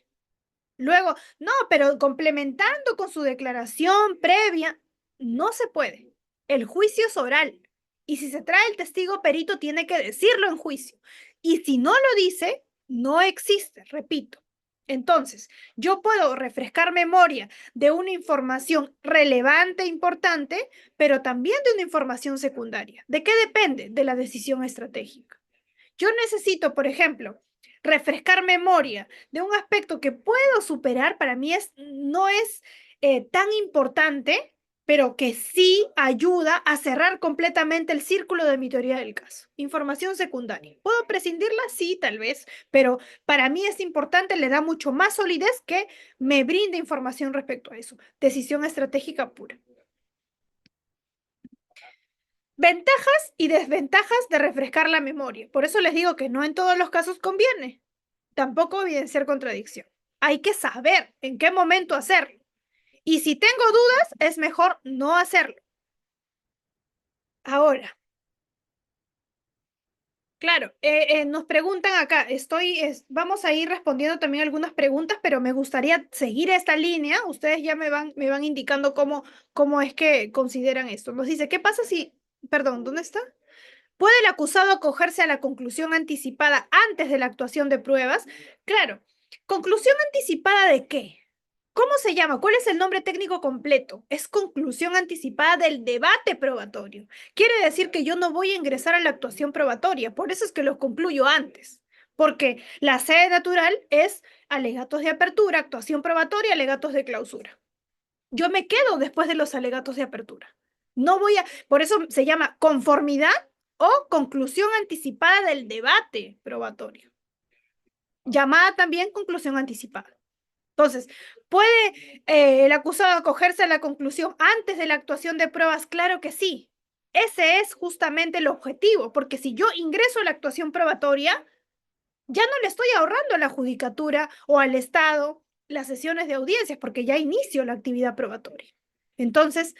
Luego, no, pero complementando con su declaración previa, no se puede. El juicio es oral. Y si se trae el testigo perito, tiene que decirlo en juicio. Y si no lo dice, no existe, repito. Entonces, yo puedo refrescar memoria de una información relevante, importante, pero también de una información secundaria. ¿De qué depende? De la decisión estratégica. Yo necesito, por ejemplo, refrescar memoria de un aspecto que puedo superar, para mí no es tan importante, pero que sí ayuda a cerrar completamente el círculo de mi teoría del caso. Información secundaria. ¿Puedo prescindirla? Sí, tal vez, pero para mí es importante, le da mucho más solidez que me brinde información respecto a eso. Decisión estratégica pura. Ventajas y desventajas de refrescar la memoria. Por eso les digo que no en todos los casos conviene. Tampoco evidenciar contradicción. Hay que saber en qué momento hacerlo. Y si tengo dudas, es mejor no hacerlo. Ahora, Claro, nos preguntan acá, vamos a ir respondiendo también algunas preguntas, pero me gustaría seguir esta línea. Ustedes ya me van indicando cómo es que consideran esto. Nos dice, ¿qué pasa si, perdón, ¿dónde está? ¿Puede el acusado acogerse a la conclusión anticipada antes de la actuación de pruebas? Claro, ¿conclusión anticipada de qué? ¿Cómo se llama? ¿Cuál es el nombre técnico completo? Es conclusión anticipada del debate probatorio. Quiere decir que yo no voy a ingresar a la actuación probatoria, por eso es que lo concluyo antes, porque la sede natural es alegatos de apertura, actuación probatoria, alegatos de clausura. Yo me quedo después de los alegatos de apertura. No voy a, por eso se llama conformidad o conclusión anticipada del debate probatorio, llamada también conclusión anticipada. Entonces, ¿puede el acusado acogerse a la conclusión antes de la actuación de pruebas? Claro que sí. Ese es justamente el objetivo, porque si yo ingreso a la actuación probatoria, ya no le estoy ahorrando a la judicatura o al Estado las sesiones de audiencias, porque ya inicio la actividad probatoria. Entonces,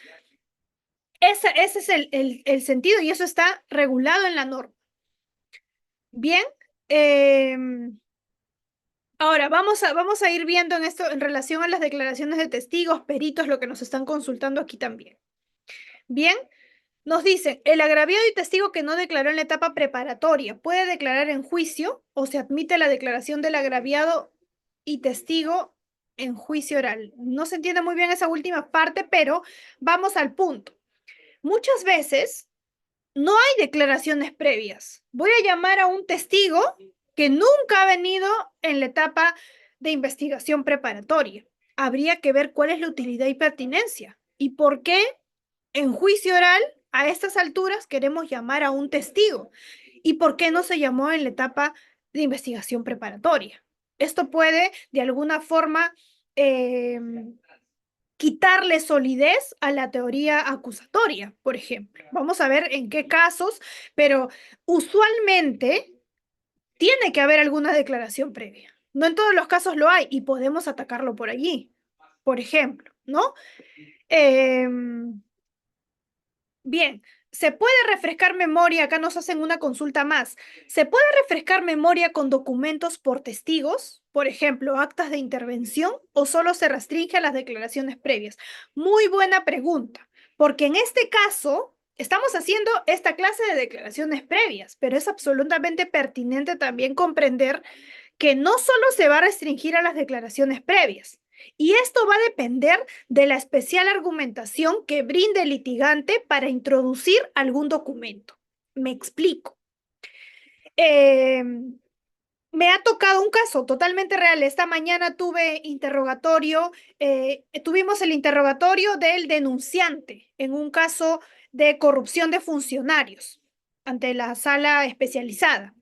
ese es el sentido y eso está regulado en la norma. Bien, ahora vamos a ir viendo en esto en relación a las declaraciones de testigos, peritos, lo que nos están consultando aquí también. Bien, nos dicen, el agraviado y testigo que no declaró en la etapa preparatoria puede declarar en juicio o se admite la declaración del agraviado y testigo en juicio oral. No se entiende muy bien esa última parte, pero vamos al punto. Muchas veces no hay declaraciones previas. Voy a llamar a un testigo que nunca ha venido en la etapa de investigación preparatoria. Habría que ver cuál es la utilidad y pertinencia y por qué en juicio oral a estas alturas queremos llamar a un testigo y por qué no se llamó en la etapa de investigación preparatoria. Esto puede de alguna forma quitarle solidez a la teoría acusatoria, por ejemplo. Vamos a ver en qué casos, pero usualmente tiene que haber alguna declaración previa. No en todos los casos lo hay y podemos atacarlo por allí, por ejemplo, ¿no? Bien, ¿se puede refrescar memoria? Acá nos hacen una consulta más. ¿Se puede refrescar memoria con documentos por testigos? Por ejemplo, actas de intervención o solo se restringe a las declaraciones previas. Muy buena pregunta, porque en este caso estamos haciendo esta clase de declaraciones previas, pero es absolutamente pertinente también comprender que no solo se va a restringir a las declaraciones previas, y esto va a depender de la especial argumentación que brinde el litigante para introducir algún documento. Me explico. Eh, Me ha tocado un caso totalmente real. Esta mañana tuve interrogatorio, tuvimos el interrogatorio del denunciante en un caso de corrupción de funcionarios ante la sala especializada.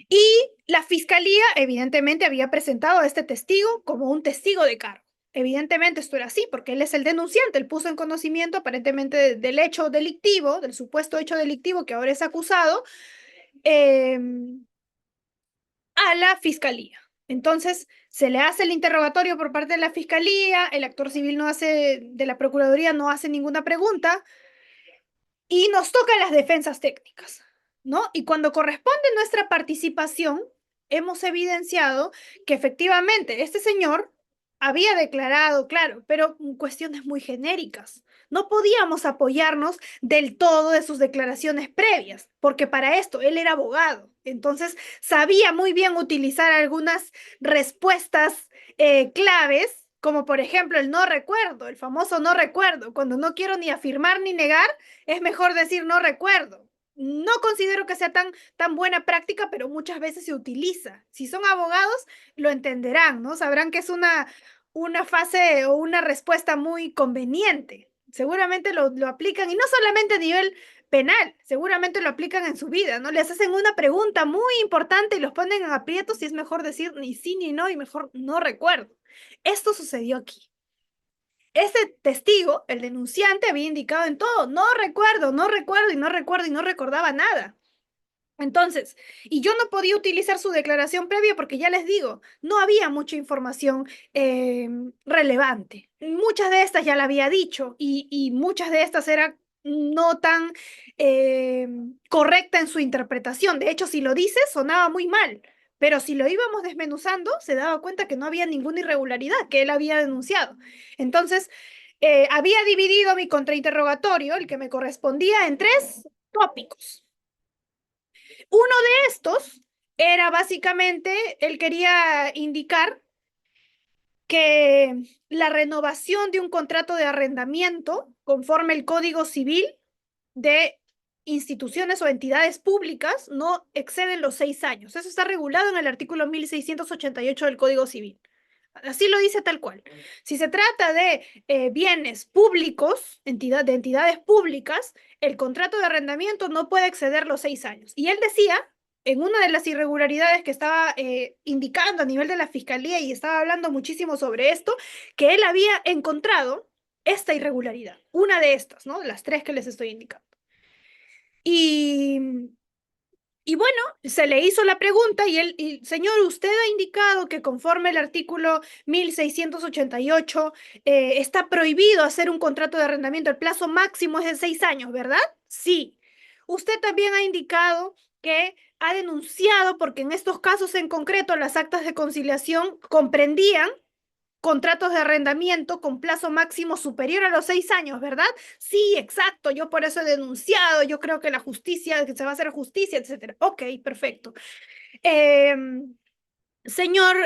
Y la fiscalía, evidentemente, había presentado a este testigo como un testigo de cargo. Evidentemente esto era así, porque él es el denunciante, él puso en conocimiento aparentemente del hecho delictivo, del supuesto hecho delictivo que ahora es acusado, eh, a la fiscalía. Entonces, se le hace el interrogatorio por parte de la fiscalía, el actor civil no hace, de la Procuraduría no hace ninguna pregunta, y nos tocan las defensas técnicas, ¿no? Y cuando corresponde nuestra participación, hemos evidenciado que efectivamente este señor había declarado, claro, pero en cuestiones muy genéricas. No podíamos apoyarnos del todo de sus declaraciones previas, porque para esto él era abogado. Entonces sabía muy bien utilizar algunas respuestas claves, como por ejemplo el no recuerdo, el famoso no recuerdo, cuando no quiero ni afirmar ni negar es mejor decir no recuerdo. No considero que sea tan buena práctica, pero muchas veces se utiliza. Si son abogados, lo entenderán, ¿no? Sabrán que es una fase o una respuesta muy conveniente. Seguramente lo aplican, y no solamente a nivel penal, seguramente lo aplican en su vida, ¿no? Les hacen una pregunta muy importante y los ponen en aprietos y es mejor decir ni sí ni no y mejor no recuerdo. Esto sucedió aquí. Ese testigo, el denunciante, había indicado en todo, no recuerdo, no recuerdo y no recuerdo y no recordaba nada. Entonces, y yo no podía utilizar su declaración previa porque ya les digo, no había mucha información relevante. Muchas de estas ya la había dicho y muchas de estas era no tan eh, correcta en su interpretación. De hecho, si lo dice, sonaba muy mal. Pero si lo íbamos desmenuzando, se daba cuenta que no había ninguna irregularidad que él había denunciado. Entonces, había dividido mi contrainterrogatorio, el que me correspondía, en tres tópicos. Uno de estos era básicamente, él quería indicar que la renovación de un contrato de arrendamiento conforme el Código Civil de instituciones o entidades públicas no exceden los 6 años. Eso está regulado en el artículo 1688 del Código Civil. Así lo dice tal cual. Si se trata de bienes públicos, de entidades públicas, el contrato de arrendamiento no puede exceder los 6 años. Y él decía, en una de las irregularidades que estaba indicando a nivel de la fiscalía y estaba hablando muchísimo sobre esto, que él había encontrado esta irregularidad, una de estas, ¿no? De las tres que les estoy indicando. Y y bueno, se le hizo la pregunta señor, usted ha indicado que conforme el artículo 1688 está prohibido hacer un contrato de arrendamiento, el plazo máximo es de 6 años, ¿verdad? Sí. Usted también ha indicado que ha denunciado, porque en estos casos en concreto las actas de conciliación comprendían contratos de arrendamiento con plazo máximo superior a los 6 años, ¿verdad? Sí, exacto, yo por eso he denunciado, yo creo que la justicia, que se va a hacer justicia, etcétera. Ok, perfecto. Eh, Señor,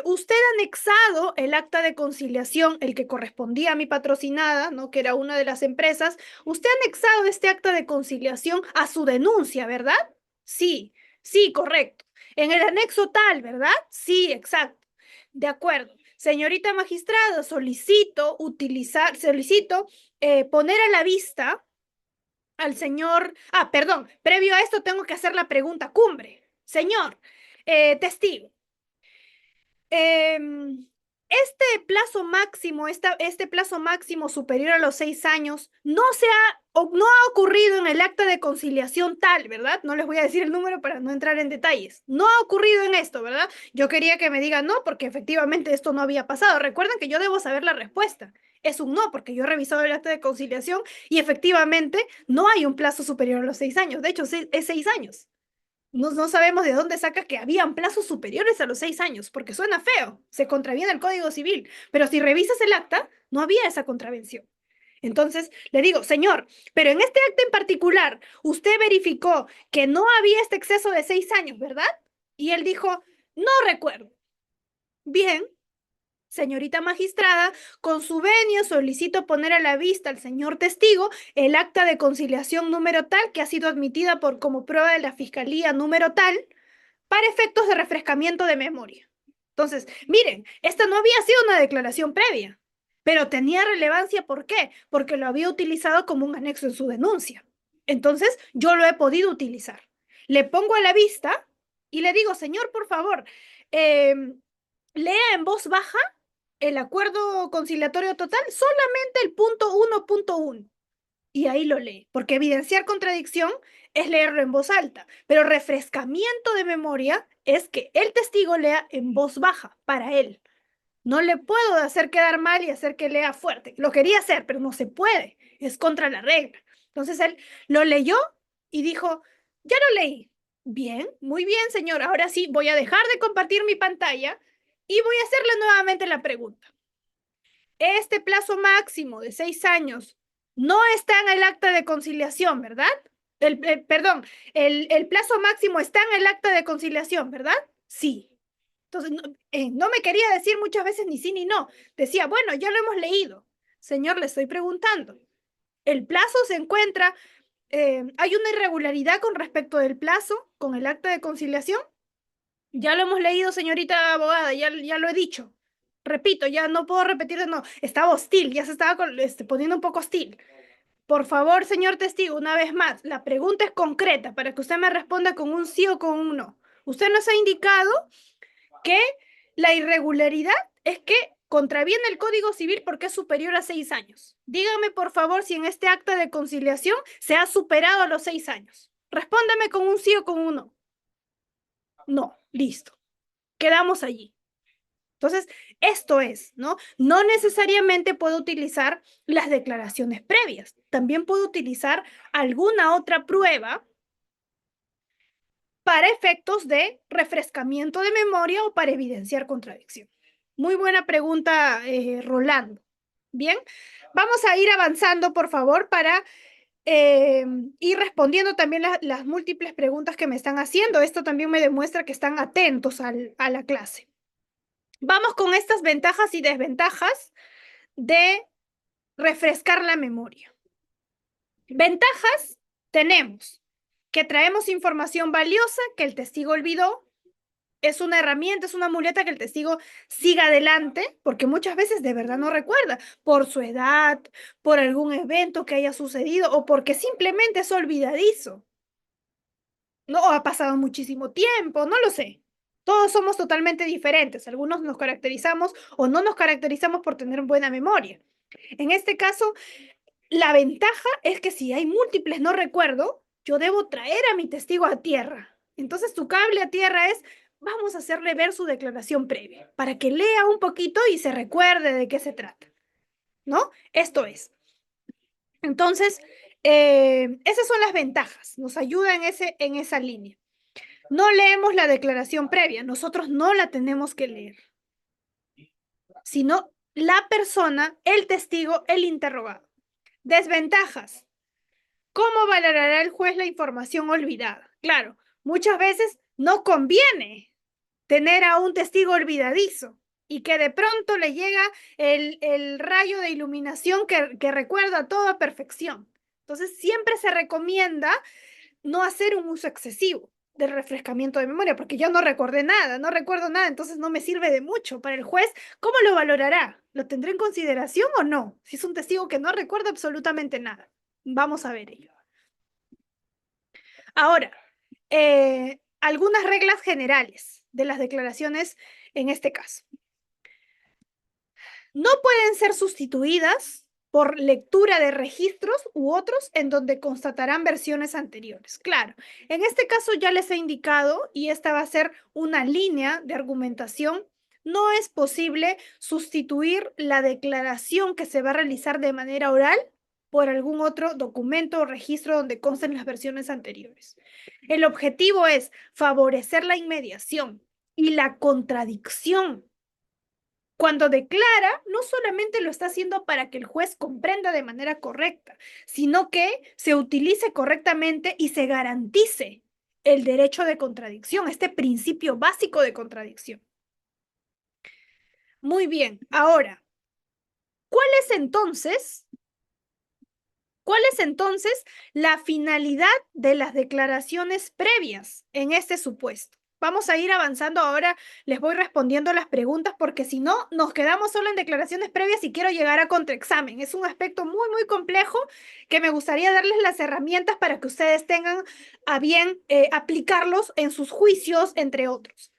usted ha anexado el acta de conciliación, el que correspondía a mi patrocinada, ¿no? Que era una de las empresas. Usted ha anexado este acta de conciliación a su denuncia, ¿verdad? Sí, sí, correcto. En el anexo tal, ¿verdad? Sí, exacto. De acuerdo. Señorita magistrada, solicito poner a la vista al señor. Ah, perdón, previo a esto tengo que hacer la pregunta cumbre. Señor, testigo. Este plazo máximo, este plazo máximo superior a los 6 años, no ha ocurrido en el acta de conciliación tal, ¿verdad? No les voy a decir el número para no entrar en detalles. No ha ocurrido en esto, ¿verdad? Yo quería que me digan no, porque efectivamente esto no había pasado. Recuerden que yo debo saber la respuesta. Es un no, porque yo he revisado el acta de conciliación y efectivamente no hay un plazo superior a los 6 años. De hecho, es 6 años. No sabemos de dónde saca que habían plazos superiores a los 6 años, porque suena feo, se contraviene el Código Civil, pero si revisas el acta, no había esa contravención. Entonces, le digo, señor, pero en este acta en particular, usted verificó que no había este exceso de 6 años, ¿verdad? Y él dijo, no recuerdo. Bien, señorita magistrada, con su venia solicito poner a la vista al señor testigo el acta de conciliación número tal que ha sido admitida como prueba de la fiscalía número tal para efectos de refrescamiento de memoria. Entonces, miren, esta no había sido una declaración previa, pero tenía relevancia. ¿Por qué? Porque lo había utilizado como un anexo en su denuncia. Entonces, yo lo he podido utilizar. Le pongo a la vista y le digo, señor, por favor, eh, lea en voz baja el acuerdo conciliatorio total, solamente el punto 1.1. Y ahí lo lee, porque evidenciar contradicción es leerlo en voz alta, pero refrescamiento de memoria es que el testigo lea en voz baja para él. No le puedo hacer quedar mal y hacer que lea fuerte. Lo quería hacer, pero no se puede. Es contra la regla. Entonces él lo leyó y dijo, ya lo leí. Bien, muy bien, señor. Ahora sí, voy a dejar de compartir mi pantalla y voy a hacerle nuevamente la pregunta. Este plazo máximo de 6 años no está en el acta de conciliación, ¿verdad? Perdón, el plazo máximo está en el acta de conciliación, ¿verdad? Sí. Entonces, no me quería decir muchas veces ni sí ni no. Decía, bueno, ya lo hemos leído. Señor, le estoy preguntando. El plazo se encuentra, ¿hay una irregularidad con respecto del plazo con el acta de conciliación? Ya lo hemos leído, señorita abogada, ya lo he dicho. Repito, ya no puedo repetir de nuevo. Estaba hostil, ya se estaba poniendo un poco hostil. Por favor, señor testigo, una vez más, la pregunta es concreta para que usted me responda con un sí o con un no. Usted nos ha indicado que la irregularidad es que contraviene el Código Civil porque es superior a 6 años. Dígame, por favor, si en este acta de conciliación se ha superado a los 6 años. Respóndame con un sí o con un no. No, listo. Quedamos allí. Entonces, esto es, ¿no? No necesariamente puedo utilizar las declaraciones previas. También puedo utilizar alguna otra prueba para efectos de refrescamiento de memoria o para evidenciar contradicción. Muy buena pregunta, Rolando. Bien, vamos a ir avanzando, por favor, para ir respondiendo también las múltiples preguntas que me están haciendo. Esto también me demuestra que están atentos a la clase. Vamos con estas ventajas y desventajas de refrescar la memoria. Ventajas tenemos que traemos información valiosa que el testigo olvidó. Es una herramienta, es una muleta que el testigo siga adelante, porque muchas veces de verdad no recuerda por su edad, por algún evento que haya sucedido o porque simplemente es olvidadizo. No, o ha pasado muchísimo tiempo, no lo sé. Todos somos totalmente diferentes. Algunos nos caracterizamos o no nos caracterizamos por tener buena memoria. En este caso, la ventaja es que si hay múltiples no recuerdo, yo debo traer a mi testigo a tierra. Entonces, tu cable a tierra es, vamos a hacerle ver su declaración previa, para que lea un poquito y se recuerde de qué se trata, ¿no? Esto es. Entonces, esas son las ventajas, nos ayuda en esa línea. No leemos la declaración previa, nosotros no la tenemos que leer, sino la persona, el testigo, el interrogado. Desventajas. ¿Cómo valorará el juez la información olvidada? Claro, muchas veces no conviene tener a un testigo olvidadizo y que de pronto le llega el rayo de iluminación que recuerda todo a perfección. Entonces, siempre se recomienda no hacer un uso excesivo del refrescamiento de memoria, porque yo no recordé nada, no recuerdo nada, entonces no me sirve de mucho. Para el juez, ¿cómo lo valorará? ¿Lo tendrá en consideración o no? Si es un testigo que no recuerda absolutamente nada. Vamos a ver ello. Ahora, algunas reglas generales de las declaraciones en este caso. No pueden ser sustituidas por lectura de registros u otros en donde constatarán versiones anteriores. Claro, en este caso ya les he indicado, y esta va a ser una línea de argumentación, no es posible sustituir la declaración que se va a realizar de manera oral por algún otro documento o registro donde consten las versiones anteriores. El objetivo es favorecer la inmediación y la contradicción. Cuando declara, no solamente lo está haciendo para que el juez comprenda de manera correcta, sino que se utilice correctamente y se garantice el derecho de contradicción, este principio básico de contradicción. Muy bien, ahora, ¿cuál es entonces, cuál es entonces la finalidad de las declaraciones previas en este supuesto? Vamos a ir avanzando ahora, les voy respondiendo las preguntas porque si no, nos quedamos solo en declaraciones previas y quiero llegar a contraexamen. Es un aspecto muy complejo que me gustaría darles las herramientas para que ustedes tengan a bien aplicarlos en sus juicios, entre otros.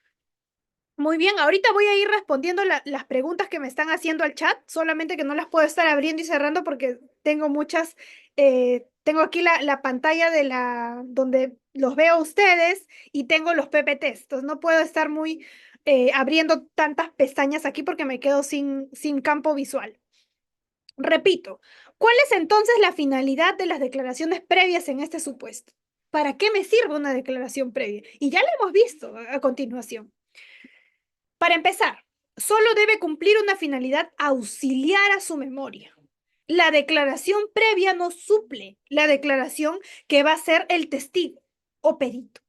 Muy bien, ahorita voy a ir respondiendo las preguntas que me están haciendo al chat, solamente que no las puedo estar abriendo y cerrando porque tengo muchas, tengo aquí la pantalla de donde los veo a ustedes y tengo los PPTs, entonces no puedo estar muy abriendo tantas pestañas aquí porque me quedo sin campo visual. Repito, ¿cuál es entonces la finalidad de las declaraciones previas en este supuesto? ¿Para qué me sirve una declaración previa? Y ya la hemos visto a continuación. Para empezar, solo debe cumplir una finalidad auxiliar a su memoria. La declaración previa no suple la declaración que va a ser el testigo o perito.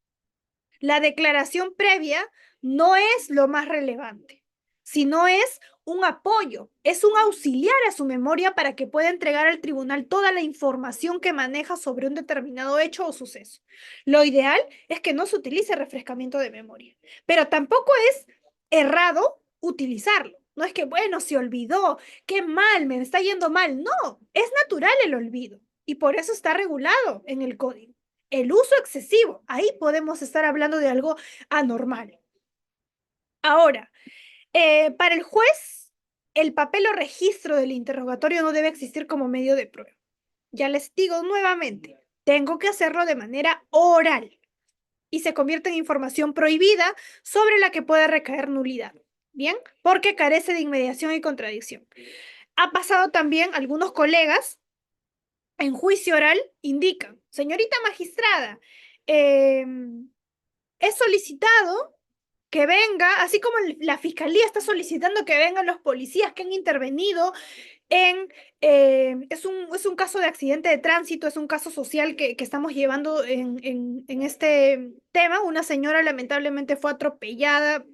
La declaración previa no es lo más relevante, sino es un apoyo, es un auxiliar a su memoria para que pueda entregar al tribunal toda la información que maneja sobre un determinado hecho o suceso. Lo ideal es que no se utilice refrescamiento de memoria, pero tampoco es errado utilizarlo. No es que, bueno, se olvidó, qué mal, me está yendo mal. No, es natural el olvido y por eso está regulado en el código. El uso excesivo, ahí podemos estar hablando de algo anormal. Ahora, para el juez, el papel o registro del interrogatorio no debe existir como medio de prueba. Ya les digo nuevamente, tengo que hacerlo de manera oral y se convierte en información prohibida sobre la que puede recaer nulidad. Bien, porque carece de inmediación y contradicción. Ha pasado también algunos colegas en juicio oral indican, señorita magistrada, eh, he solicitado que venga, así como la fiscalía está solicitando que vengan los policías que han intervenido en, es un caso de accidente de tránsito, es un caso social que estamos llevando en este tema. Una señora lamentablemente fue atropellada,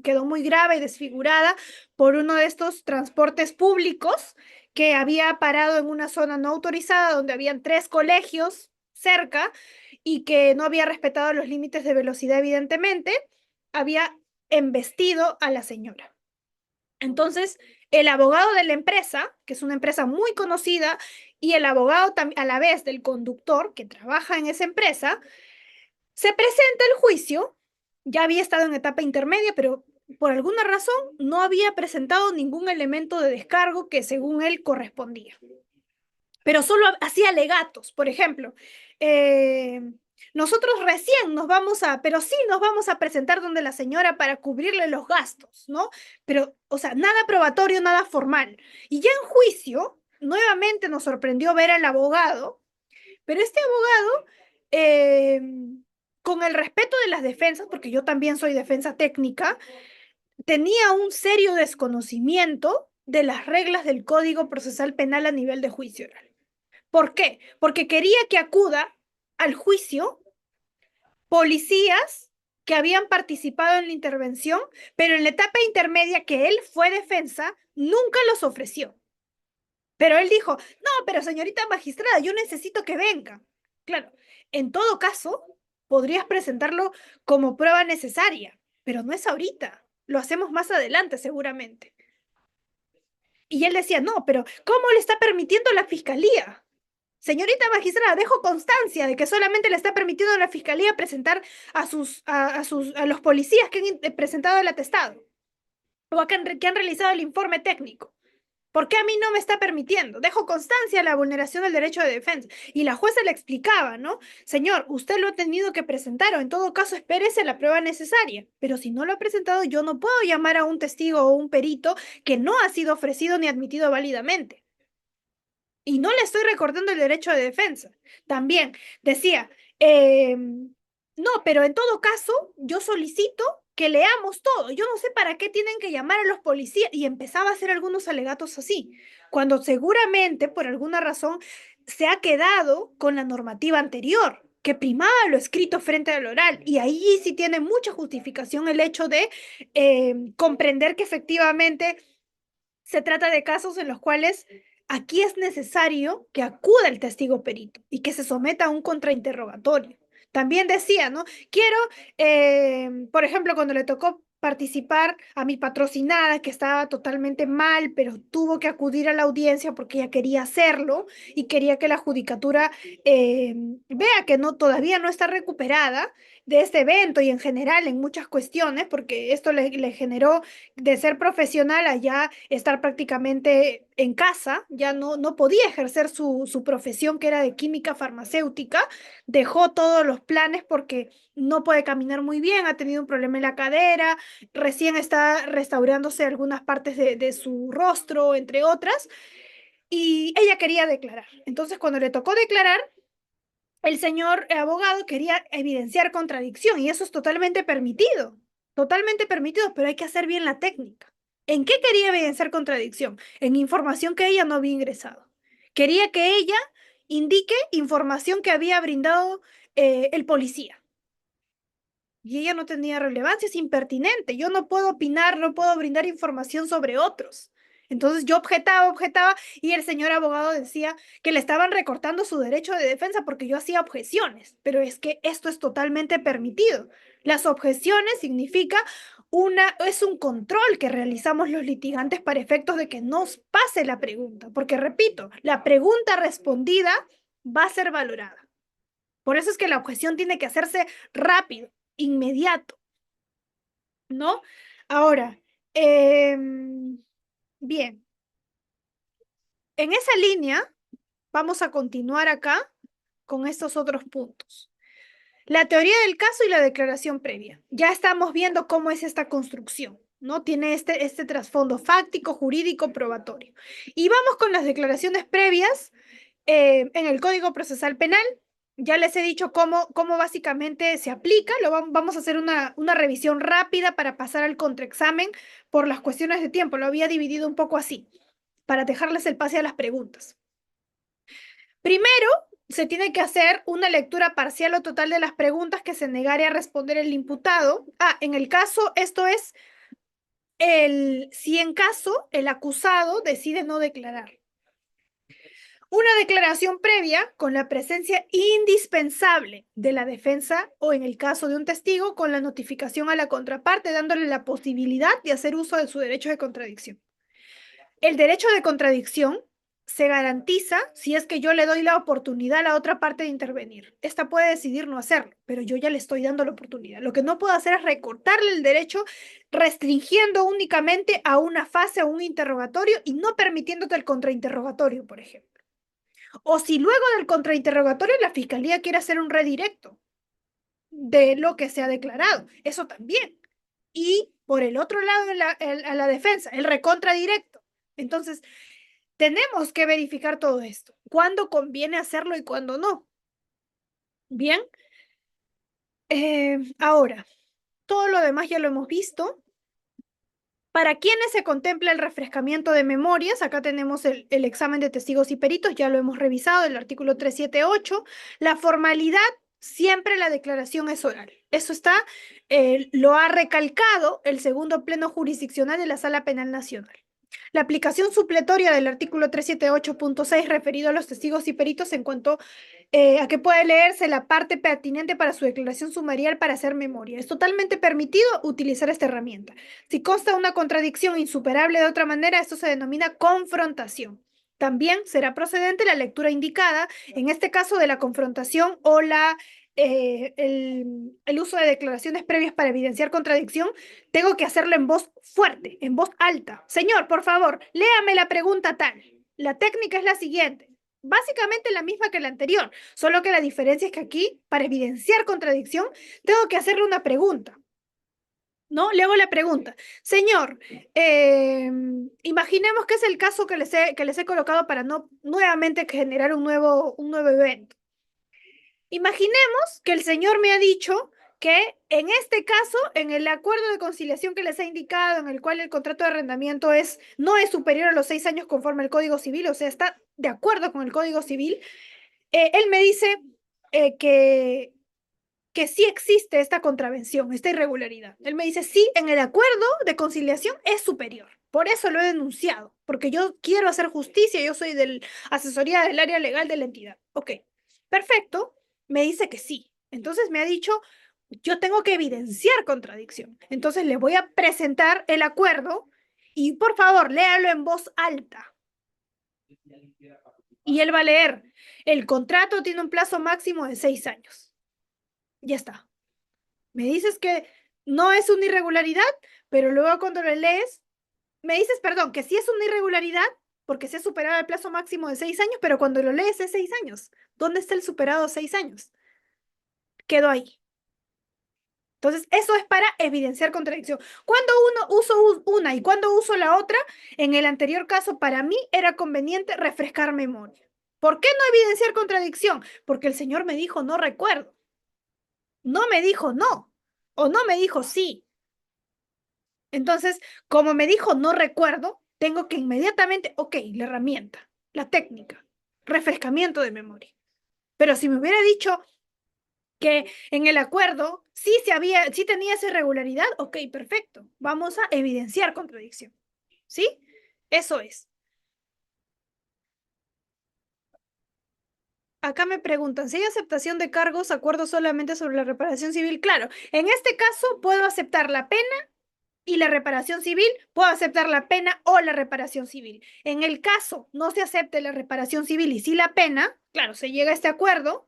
quedó muy grave y desfigurada por uno de estos transportes públicos que había parado en una zona no autorizada donde habían tres colegios cerca y que no había respetado los límites de velocidad, evidentemente, había embestido a la señora. Entonces, el abogado de la empresa, que es una empresa muy conocida, y el abogado a la vez del conductor que trabaja en esa empresa, se presenta el juicio, ya había estado en etapa intermedia, pero por alguna razón no había presentado ningún elemento de descargo que según él correspondía, pero solo hacía alegatos. Por ejemplo, eh, nosotros recién nos vamos a, pero sí nos vamos a presentar donde la señora para cubrirle los gastos, ¿no? Pero, o sea, nada probatorio, nada formal. Y ya en juicio, nuevamente nos sorprendió ver al abogado, pero este abogado, eh, con el respeto de las defensas, porque yo también soy defensa técnica, tenía un serio desconocimiento de las reglas del Código Procesal Penal a nivel de juicio oral. ¿Por qué? Porque quería que acuda al juicio policías que habían participado en la intervención, pero en la etapa intermedia que él fue defensa, nunca los ofreció. Pero él dijo, no, pero señorita magistrada, yo necesito que venga. Claro, en todo caso, podrías presentarlo como prueba necesaria, pero no es ahorita. Lo hacemos más adelante, seguramente. Y él decía, no, pero ¿cómo le está permitiendo la fiscalía? Señorita magistrada, dejo constancia de que solamente le está permitiendo a la fiscalía presentar a los policías que han presentado el atestado o que han realizado el informe técnico. ¿Por qué a mí no me está permitiendo? Dejo constancia de la vulneración del derecho de defensa. Y la jueza le explicaba, ¿no? Señor, usted lo ha tenido que presentar o en todo caso espérese la prueba necesaria. Pero si no lo ha presentado, yo no puedo llamar a un testigo o un perito que no ha sido ofrecido ni admitido válidamente. Y no le estoy recordando el derecho de defensa. También decía, no, pero en todo caso, yo solicito que leamos todo. Yo no sé para qué tienen que llamar a los policías. Y empezaba a hacer algunos alegatos así, cuando seguramente, por alguna razón, se ha quedado con la normativa anterior, que primaba lo escrito frente al oral. Y ahí sí tiene mucha justificación el hecho de comprender que efectivamente se trata de casos en los cuales aquí es necesario que acuda el testigo perito y que se someta a un contrainterrogatorio. También decía, ¿no? Quiero, por ejemplo, cuando le tocó participar a mi patrocinada, que estaba totalmente mal, pero tuvo que acudir a la audiencia porque ella quería hacerlo y quería que la judicatura vea que no, todavía no está recuperada de este evento y en general en muchas cuestiones, porque esto le generó de ser profesional allá estar prácticamente en casa, ya no podía ejercer su profesión que era de química farmacéutica, dejó todos los planes porque no puede caminar muy bien, ha tenido un problema en la cadera, recién está restaurándose algunas partes de su rostro, entre otras, y ella quería declarar. Entonces, cuando le tocó declarar, el señor abogado quería evidenciar contradicción y eso es totalmente permitido, pero hay que hacer bien la técnica. ¿En qué quería evidenciar contradicción? En información que ella no había ingresado. Quería que ella indique información que había brindado el policía. Y ella no tenía relevancia, es impertinente. Yo no puedo opinar, no puedo brindar información sobre otros. Entonces yo objetaba, y el señor abogado decía que le estaban recortando su derecho de defensa porque yo hacía objeciones, pero es que esto es totalmente permitido. Las objeciones significa es un control que realizamos los litigantes para efectos de que nos pase la pregunta, porque repito, la pregunta respondida va a ser valorada. Por eso es que la objeción tiene que hacerse rápido, inmediato, ¿no? Ahora, bien, en esa línea vamos a continuar acá con estos otros puntos. La teoría del caso y la declaración previa. Ya estamos viendo cómo es esta construcción, ¿no? Tiene este trasfondo fáctico, jurídico, probatorio. Y vamos con las declaraciones previas en el Código Procesal Penal. Ya les he dicho cómo básicamente se aplica. Vamos a hacer una revisión rápida para pasar al contraexamen por las cuestiones de tiempo. Lo había dividido un poco así, para dejarles el pase a las preguntas. Primero, se tiene que hacer una lectura parcial o total de las preguntas que se negare a responder el imputado. En el caso, esto es si en caso el acusado decide no declarar. Una declaración previa con la presencia indispensable de la defensa o en el caso de un testigo con la notificación a la contraparte dándole la posibilidad de hacer uso de su derecho de contradicción. El derecho de contradicción se garantiza si es que yo le doy la oportunidad a la otra parte de intervenir. Esta puede decidir no hacerlo, pero yo ya le estoy dando la oportunidad. Lo que no puedo hacer es recortarle el derecho restringiendo únicamente a una fase, a un interrogatorio y no permitiéndote el contrainterrogatorio, por ejemplo. O si luego del contrainterrogatorio la fiscalía quiere hacer un redirecto de lo que se ha declarado, eso también. Y por el otro lado, a la defensa, el recontradirecto. Entonces, tenemos que verificar todo esto. ¿Cuándo conviene hacerlo y cuándo no? Bien, ahora, todo lo demás ya lo hemos visto. ¿Para quiénes se contempla el refrescamiento de memorias? Acá tenemos el examen de testigos y peritos, ya lo hemos revisado, el artículo 378. La formalidad, siempre la declaración es oral. Eso está, lo ha recalcado el segundo pleno jurisdiccional de la Sala Penal Nacional. La aplicación supletoria del artículo 378.6 referido a los testigos y peritos en cuanto a que puede leerse la parte pertinente para su declaración sumarial para hacer memoria. Es totalmente permitido utilizar esta herramienta. Si consta una contradicción insuperable de otra manera, esto se denomina confrontación. También será procedente la lectura indicada, en este caso de la confrontación o el uso de declaraciones previas para evidenciar contradicción, tengo que hacerlo en voz fuerte, en voz alta. Señor, por favor, léame la pregunta tal. La técnica es la siguiente. Básicamente la misma que la anterior, solo que la diferencia es que aquí, para evidenciar contradicción, tengo que hacerle una pregunta. ¿No? Le hago la pregunta. Señor, imaginemos que es el caso que les he colocado para no nuevamente generar un nuevo evento. Imaginemos que el señor me ha dicho que en este caso, en el acuerdo de conciliación que les ha indicado, en el cual el contrato de arrendamiento no es superior a los 6 años conforme al Código Civil, o sea, está de acuerdo con el Código Civil, él me dice que sí existe esta contravención, esta irregularidad. Él me dice, sí, en el acuerdo de conciliación es superior. Por eso lo he denunciado, porque yo quiero hacer justicia, yo soy de asesoría del área legal de la entidad. Ok, perfecto, me dice que sí. Entonces me ha dicho, yo tengo que evidenciar contradicción. Entonces le voy a presentar el acuerdo y por favor, léalo en voz alta. Y él va a leer, el contrato tiene un plazo máximo de 6 años. Ya está. Me dices que no es una irregularidad, pero luego cuando lo lees, me dices, perdón, que sí es una irregularidad porque se ha superado el plazo máximo de 6 años, pero cuando lo lees es 6 años. ¿Dónde está el superado 6 años? Quedó ahí. Entonces, eso es para evidenciar contradicción. Cuando uno uso una y cuando uso la otra, en el anterior caso, para mí era conveniente refrescar memoria. ¿Por qué no evidenciar contradicción? Porque el señor me dijo no recuerdo. No me dijo no. O no me dijo sí. Entonces, como me dijo, no recuerdo, tengo que inmediatamente, ok, la herramienta, la técnica, refrescamiento de memoria. Pero si me hubiera dicho que en el acuerdo sí tenía esa irregularidad, ok, perfecto, vamos a evidenciar contradicción. ¿Sí? Eso es. Acá me preguntan, si hay aceptación de cargos, acuerdo solamente sobre la reparación civil. Claro, en este caso puedo aceptar la pena y la reparación civil, puedo aceptar la pena o la reparación civil. En el caso no se acepte la reparación civil y sí la pena, claro, se llega a este acuerdo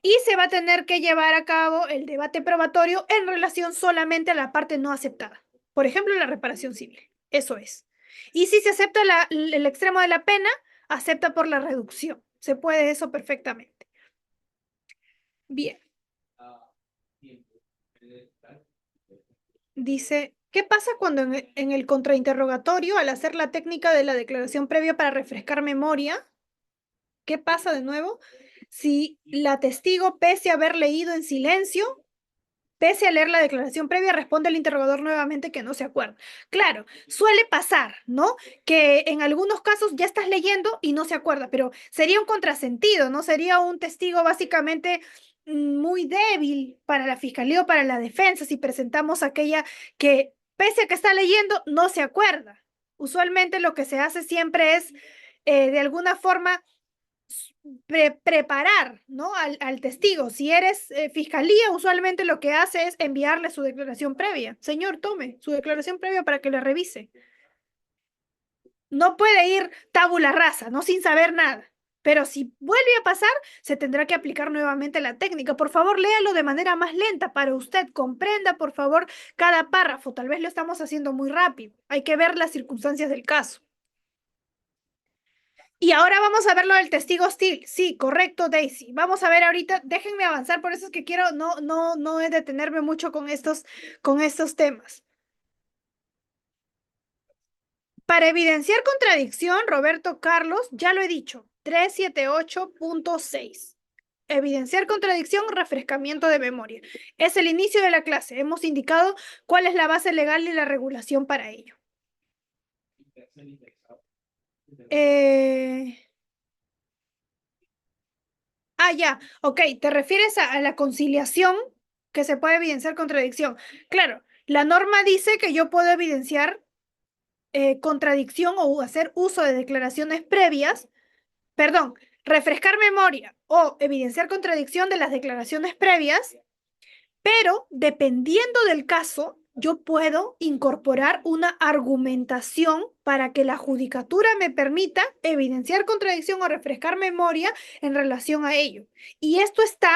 y se va a tener que llevar a cabo el debate probatorio en relación solamente a la parte no aceptada. Por ejemplo, la reparación civil. Eso es. Y si se acepta el extremo de la pena, acepta por la reducción. Se puede eso perfectamente. Bien. Dice, ¿qué pasa cuando en el contrainterrogatorio, al hacer la técnica de la declaración previa para refrescar memoria, qué pasa de nuevo? Si la testigo, pese a haber leído en silencio, pese a leer la declaración previa, responde el interrogador nuevamente que no se acuerda. Claro, suele pasar, ¿no? Que en algunos casos ya estás leyendo y no se acuerda, pero sería un contrasentido, ¿no? Sería un testigo básicamente muy débil para la fiscalía o para la defensa si presentamos aquella que, pese a que está leyendo, no se acuerda. Usualmente lo que se hace siempre es, de alguna forma, preparar, ¿no? Al testigo. Si eres fiscalía, usualmente lo que hace es enviarle su declaración previa. Señor, tome su declaración previa para que la revise. No puede ir tabula rasa, ¿no? Sin saber nada. Pero si vuelve a pasar, se tendrá que aplicar nuevamente la técnica. Por favor, léalo de manera más lenta para usted. Comprenda, por favor, cada párrafo. Tal vez lo estamos haciendo muy rápido. Hay que ver las circunstancias del caso. Y ahora vamos a ver lo del testigo hostil. Sí, correcto, Daisy. Vamos a ver ahorita, déjenme avanzar, por eso es que quiero no he detenerme mucho con estos temas. Para evidenciar contradicción, Roberto Carlos, ya lo he dicho, 378.6. Evidenciar contradicción, refrescamiento de memoria. Es el inicio de la clase. Hemos indicado cuál es la base legal y la regulación para ello. Eh, ya, ok, te refieres a la conciliación que se puede evidenciar contradicción. Claro, la norma dice que yo puedo evidenciar contradicción o hacer uso de declaraciones previas, perdón, refrescar memoria o evidenciar contradicción de las declaraciones previas, pero dependiendo del caso, yo puedo incorporar una argumentación para que la judicatura me permita evidenciar contradicción o refrescar memoria en relación a ello. Y esto está,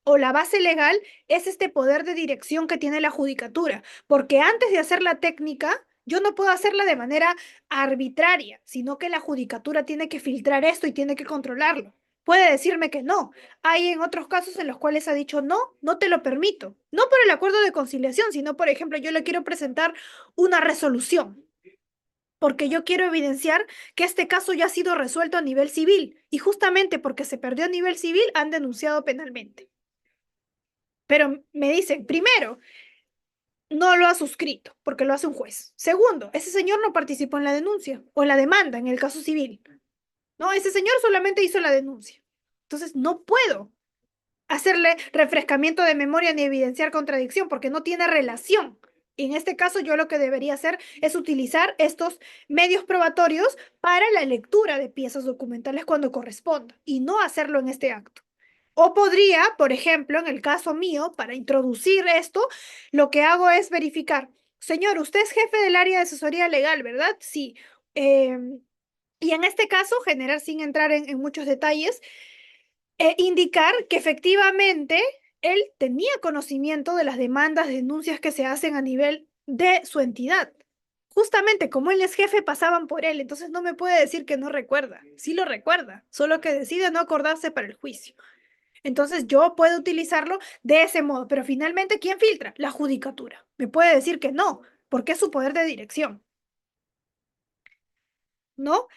o la base legal, es este poder de dirección que tiene la judicatura, porque antes de hacer la técnica, yo no puedo hacerla de manera arbitraria, sino que la judicatura tiene que filtrar esto y tiene que controlarlo. Puede decirme que no. Hay en otros casos en los cuales ha dicho no, no te lo permito. No por el acuerdo de conciliación, sino, por ejemplo, yo le quiero presentar una resolución, porque yo quiero evidenciar que este caso ya ha sido resuelto a nivel civil. Y justamente porque se perdió a nivel civil, han denunciado penalmente. Pero me dicen, primero, no lo ha suscrito, porque lo hace un juez. Segundo, ese señor no participó en la denuncia o en la demanda en el caso civil. No, ese señor solamente hizo la denuncia. Entonces, no puedo hacerle refrescamiento de memoria ni evidenciar contradicción porque no tiene relación. En este caso, yo lo que debería hacer es utilizar estos medios probatorios para la lectura de piezas documentales cuando corresponda y no hacerlo en este acto. O podría, por ejemplo, en el caso mío, para introducir esto, lo que hago es verificar, señor, usted es jefe del área de asesoría legal, ¿verdad? Sí. Y en este caso, generar sin entrar en muchos detalles, indicar que efectivamente él tenía conocimiento de las demandas, denuncias que se hacen a nivel de su entidad. Justamente como él es jefe, pasaban por él, entonces no me puede decir que no recuerda. Sí lo recuerda, solo que decide no acordarse para el juicio. Entonces yo puedo utilizarlo de ese modo, pero finalmente, ¿quién filtra? La judicatura. Me puede decir que no, porque es su poder de dirección, ¿no?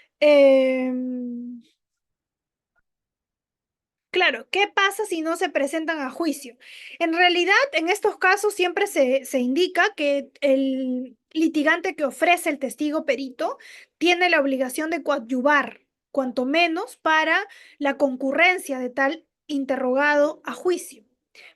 Claro, ¿qué pasa si no se presentan a juicio? En realidad, en estos casos siempre se indica que el litigante que ofrece el testigo perito tiene la obligación de coadyuvar, cuanto menos para la concurrencia de tal interrogado a juicio.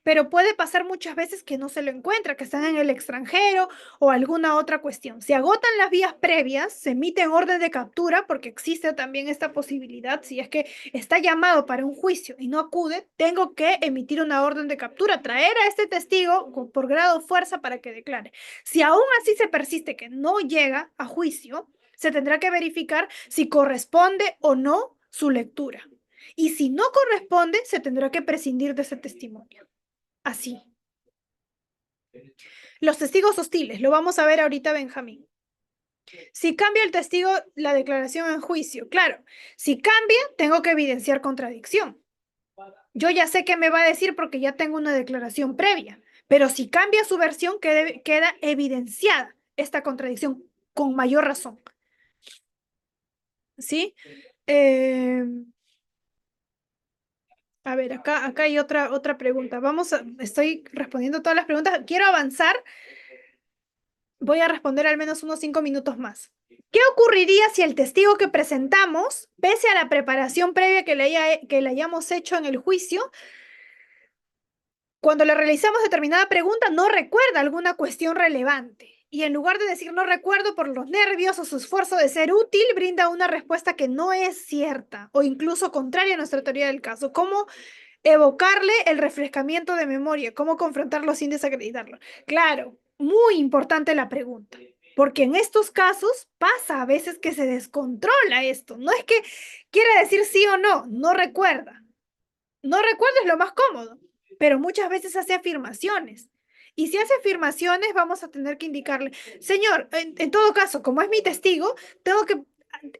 Pero puede pasar muchas veces que no se lo encuentra, que están en el extranjero o alguna otra cuestión. Se agotan las vías previas, se emiten orden de captura, porque existe también esta posibilidad. Si es que está llamado para un juicio y no acude, tengo que emitir una orden de captura, traer a este testigo por grado de fuerza para que declare. Si aún así se persiste que no llega a juicio, se tendrá que verificar si corresponde o no su lectura. Y si no corresponde, se tendrá que prescindir de ese testimonio. Así. Los testigos hostiles, lo vamos a ver ahorita, Benjamín. Si cambia el testigo la declaración en juicio, claro, si cambia, tengo que evidenciar contradicción. Yo ya sé qué me va a decir porque ya tengo una declaración previa, Pero si cambia su versión, queda evidenciada esta contradicción con mayor razón. ¿Sí? Eh, a ver, acá hay otra pregunta. Estoy respondiendo todas las preguntas. Quiero avanzar. Voy a responder al menos unos 5 minutos más. ¿Qué ocurriría si el testigo que presentamos, pese a la preparación previa que le hayamos hecho en el juicio, cuando le realizamos determinada pregunta, no recuerda alguna cuestión relevante? Y en lugar de decir no recuerdo por los nervios o su esfuerzo de ser útil, brinda una respuesta que no es cierta o incluso contraria a nuestra teoría del caso. ¿Cómo evocarle el refrescamiento de memoria? ¿Cómo confrontarlo sin desacreditarlo? Claro, muy importante la pregunta, porque en estos casos pasa a veces que se descontrola esto. No es que quiera decir sí o no, no recuerda. No recuerdo es lo más cómodo, pero muchas veces hace afirmaciones. Y si hace afirmaciones, vamos a tener que indicarle, señor, en todo caso, como es mi testigo, tengo que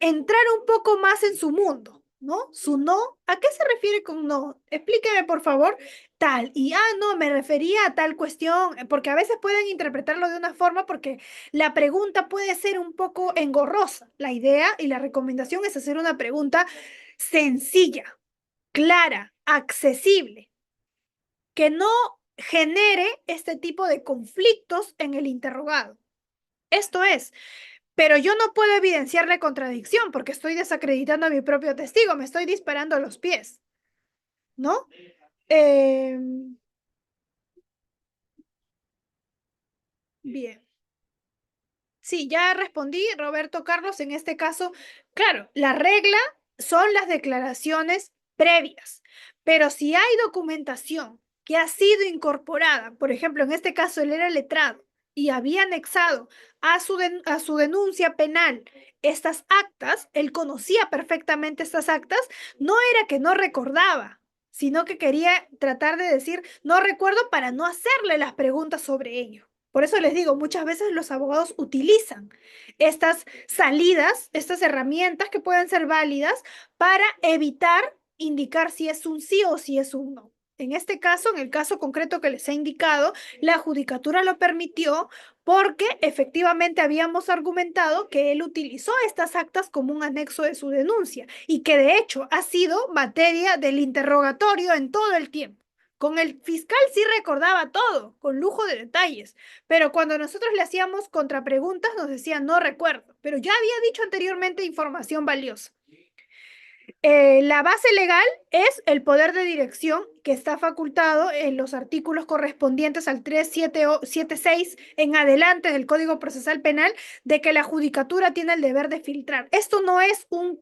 entrar un poco más en su mundo, ¿no? Su no, ¿a qué se refiere con no? Explíqueme, por favor, tal. Y, no, me refería a tal cuestión, porque a veces pueden interpretarlo de una forma porque la pregunta puede ser un poco engorrosa. La idea y la recomendación es hacer una pregunta sencilla, clara, accesible, que no genere este tipo de conflictos en el interrogado. Esto es, pero yo no puedo evidenciarle contradicción porque estoy desacreditando a mi propio testigo, me estoy disparando a los pies, ¿no? Eh, bien. Sí, ya respondí, Roberto Carlos. En este caso, claro, la regla son las declaraciones previas, pero si hay documentación que ha sido incorporada, por ejemplo, en este caso él era letrado y había anexado a su denuncia penal estas actas, él conocía perfectamente estas actas, no era que no recordaba, sino que quería tratar de decir, no recuerdo para no hacerle las preguntas sobre ello. Por eso les digo, muchas veces los abogados utilizan estas salidas, estas herramientas que pueden ser válidas para evitar indicar si es un sí o si es un no. En este caso, en el caso concreto que les he indicado, la judicatura lo permitió porque efectivamente habíamos argumentado que él utilizó estas actas como un anexo de su denuncia y que de hecho ha sido materia del interrogatorio en todo el tiempo. Con el fiscal sí recordaba todo, con lujo de detalles, pero cuando nosotros le hacíamos contrapreguntas nos decía no recuerdo, pero ya había dicho anteriormente información valiosa. La base legal es el poder de dirección que está facultado en los artículos correspondientes al 376 en adelante del Código Procesal Penal de que la judicatura tiene el deber de filtrar. Esto no es un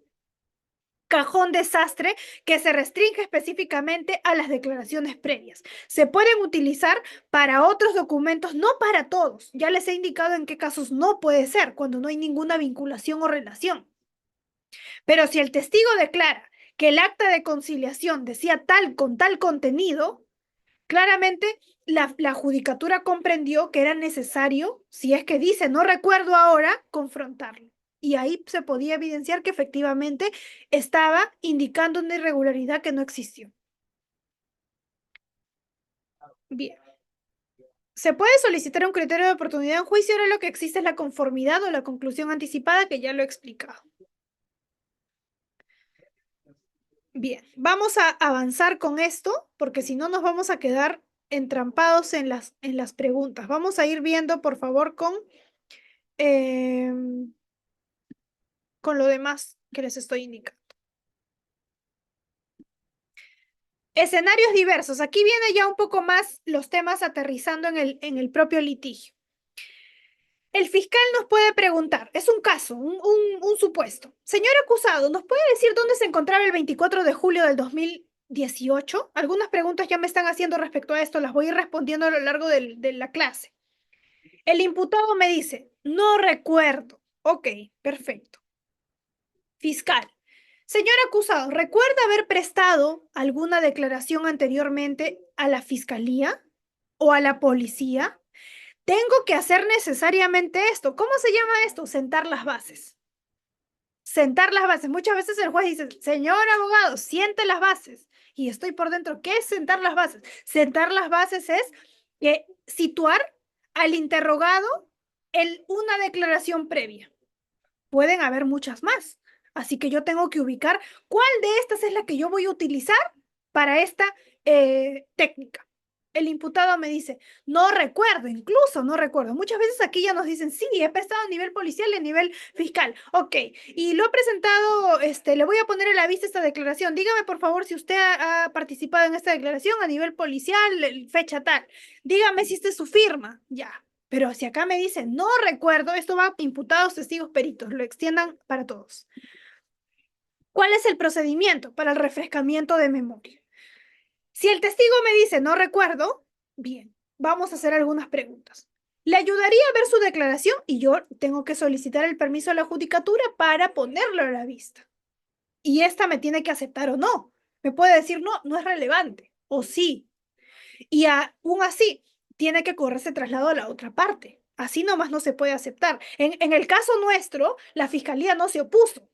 cajón desastre que se restringe específicamente a las declaraciones previas. Se pueden utilizar para otros documentos, no para todos. Ya les he indicado en qué casos no puede ser, cuando no hay ninguna vinculación o relación. Pero si el testigo declara que el acta de conciliación decía tal con tal contenido, claramente la judicatura comprendió que era necesario, si es que dice no recuerdo ahora, confrontarlo. Y ahí se podía evidenciar que efectivamente estaba indicando una irregularidad que no existió. Bien. Se puede solicitar un criterio de oportunidad en juicio, ahora lo que existe es la conformidad o la conclusión anticipada, que ya lo he explicado. Bien, vamos a avanzar con esto, porque si no nos vamos a quedar entrampados en las preguntas. Vamos a ir viendo, por favor, con lo demás que les estoy indicando. Escenarios diversos. Aquí viene ya un poco más los temas aterrizando en el propio litigio. El fiscal nos puede preguntar, es un caso, un supuesto. Señor acusado, ¿nos puede decir dónde se encontraba el 24 de julio del 2018? Algunas preguntas ya me están haciendo respecto a esto, las voy a ir respondiendo a lo largo de la clase. El imputado me dice, no recuerdo. Ok, perfecto. Fiscal. Señor acusado, ¿recuerda haber prestado alguna declaración anteriormente a la fiscalía o a la policía? Tengo que hacer necesariamente esto. ¿Cómo se llama esto? Sentar las bases. Sentar las bases. Muchas veces el juez dice, señor abogado, siente las bases. Y estoy por dentro. ¿Qué es sentar las bases? Sentar las bases es que situar al interrogado en una declaración previa. Pueden haber muchas más. Así que yo tengo que ubicar cuál de estas es la que yo voy a utilizar para esta técnica. El imputado me dice, no recuerdo, incluso no recuerdo. Muchas veces aquí ya nos dicen, sí, he prestado a nivel policial y a nivel fiscal. Ok, y lo he presentado, le voy a poner a la vista esta declaración. Dígame, por favor, si usted ha participado en esta declaración a nivel policial, fecha tal. Dígame si esta es su firma. Ya. Pero si acá me dicen, no recuerdo, esto va a imputados, testigos, peritos, lo extiendan para todos. ¿Cuál es el procedimiento para el refrescamiento de memoria? Si el testigo me dice, no recuerdo, bien, vamos a hacer algunas preguntas. ¿Le ayudaría a ver su declaración? Y yo tengo que solicitar el permiso a la judicatura para ponerlo a la vista. Y esta me tiene que aceptar o no. Me puede decir, no, no es relevante. O sí. Y aún así, tiene que correrse traslado a la otra parte. Así nomás no se puede aceptar. En el caso nuestro, la fiscalía no se opuso.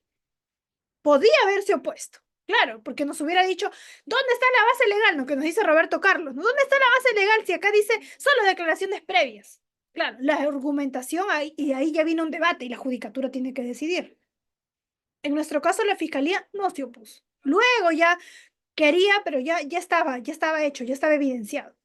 Podía haberse opuesto. Claro, porque nos hubiera dicho, ¿dónde está la base legal? Lo que nos dice Roberto Carlos. ¿No? ¿Dónde está la base legal si acá dice solo declaraciones previas? Claro, la argumentación ahí, y ahí ya vino un debate y la judicatura tiene que decidir. En nuestro caso, la fiscalía no se opuso. Luego ya quería, pero ya estaba hecho, ya estaba evidenciado.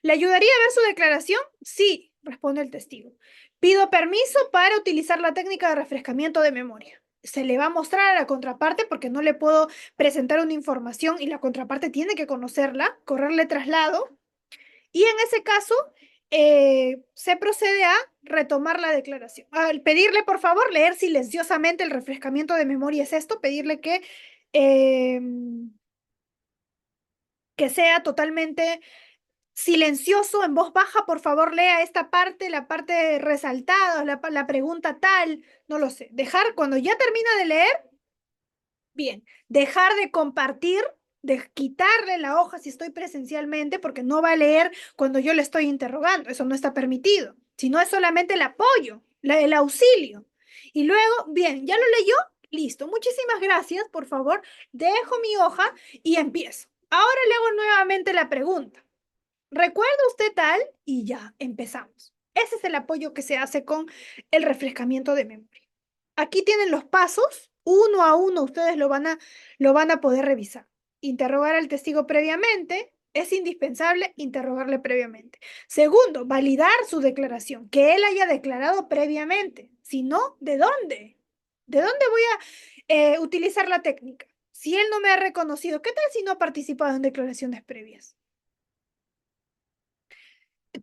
¿Le ayudaría a ver su declaración? Sí, responde el testigo. Pido permiso para utilizar la técnica de refrescamiento de memoria. Se le va a mostrar a la contraparte porque no le puedo presentar una información y la contraparte tiene que conocerla, correrle traslado y en ese caso se procede a retomar la declaración. Al pedirle, por favor, leer silenciosamente el refrescamiento de memoria es esto, pedirle eh, que sea totalmente silencioso, en voz baja, por favor, lea esta parte, la parte resaltada, la pregunta tal, no lo sé. Dejar, cuando ya termina de leer, bien, dejar de compartir, de quitarle la hoja si estoy presencialmente, porque no va a leer cuando yo le estoy interrogando, eso no está permitido, sino es solamente el apoyo, el auxilio. Y luego, bien, ya lo leyó, listo, muchísimas gracias, por favor, dejo mi hoja y empiezo. Ahora le hago nuevamente la pregunta. ¿Recuerda usted tal? Y ya empezamos. Ese es el apoyo que se hace con el refrescamiento de memoria. Aquí tienen los pasos, uno a uno ustedes lo van a poder revisar. Interrogar al testigo previamente, es indispensable interrogarle previamente. Segundo, validar su declaración, que él haya declarado previamente. Si no, ¿de dónde? ¿De dónde voy a utilizar la técnica? Si él no me ha reconocido, ¿qué tal si no ha participado en declaraciones previas?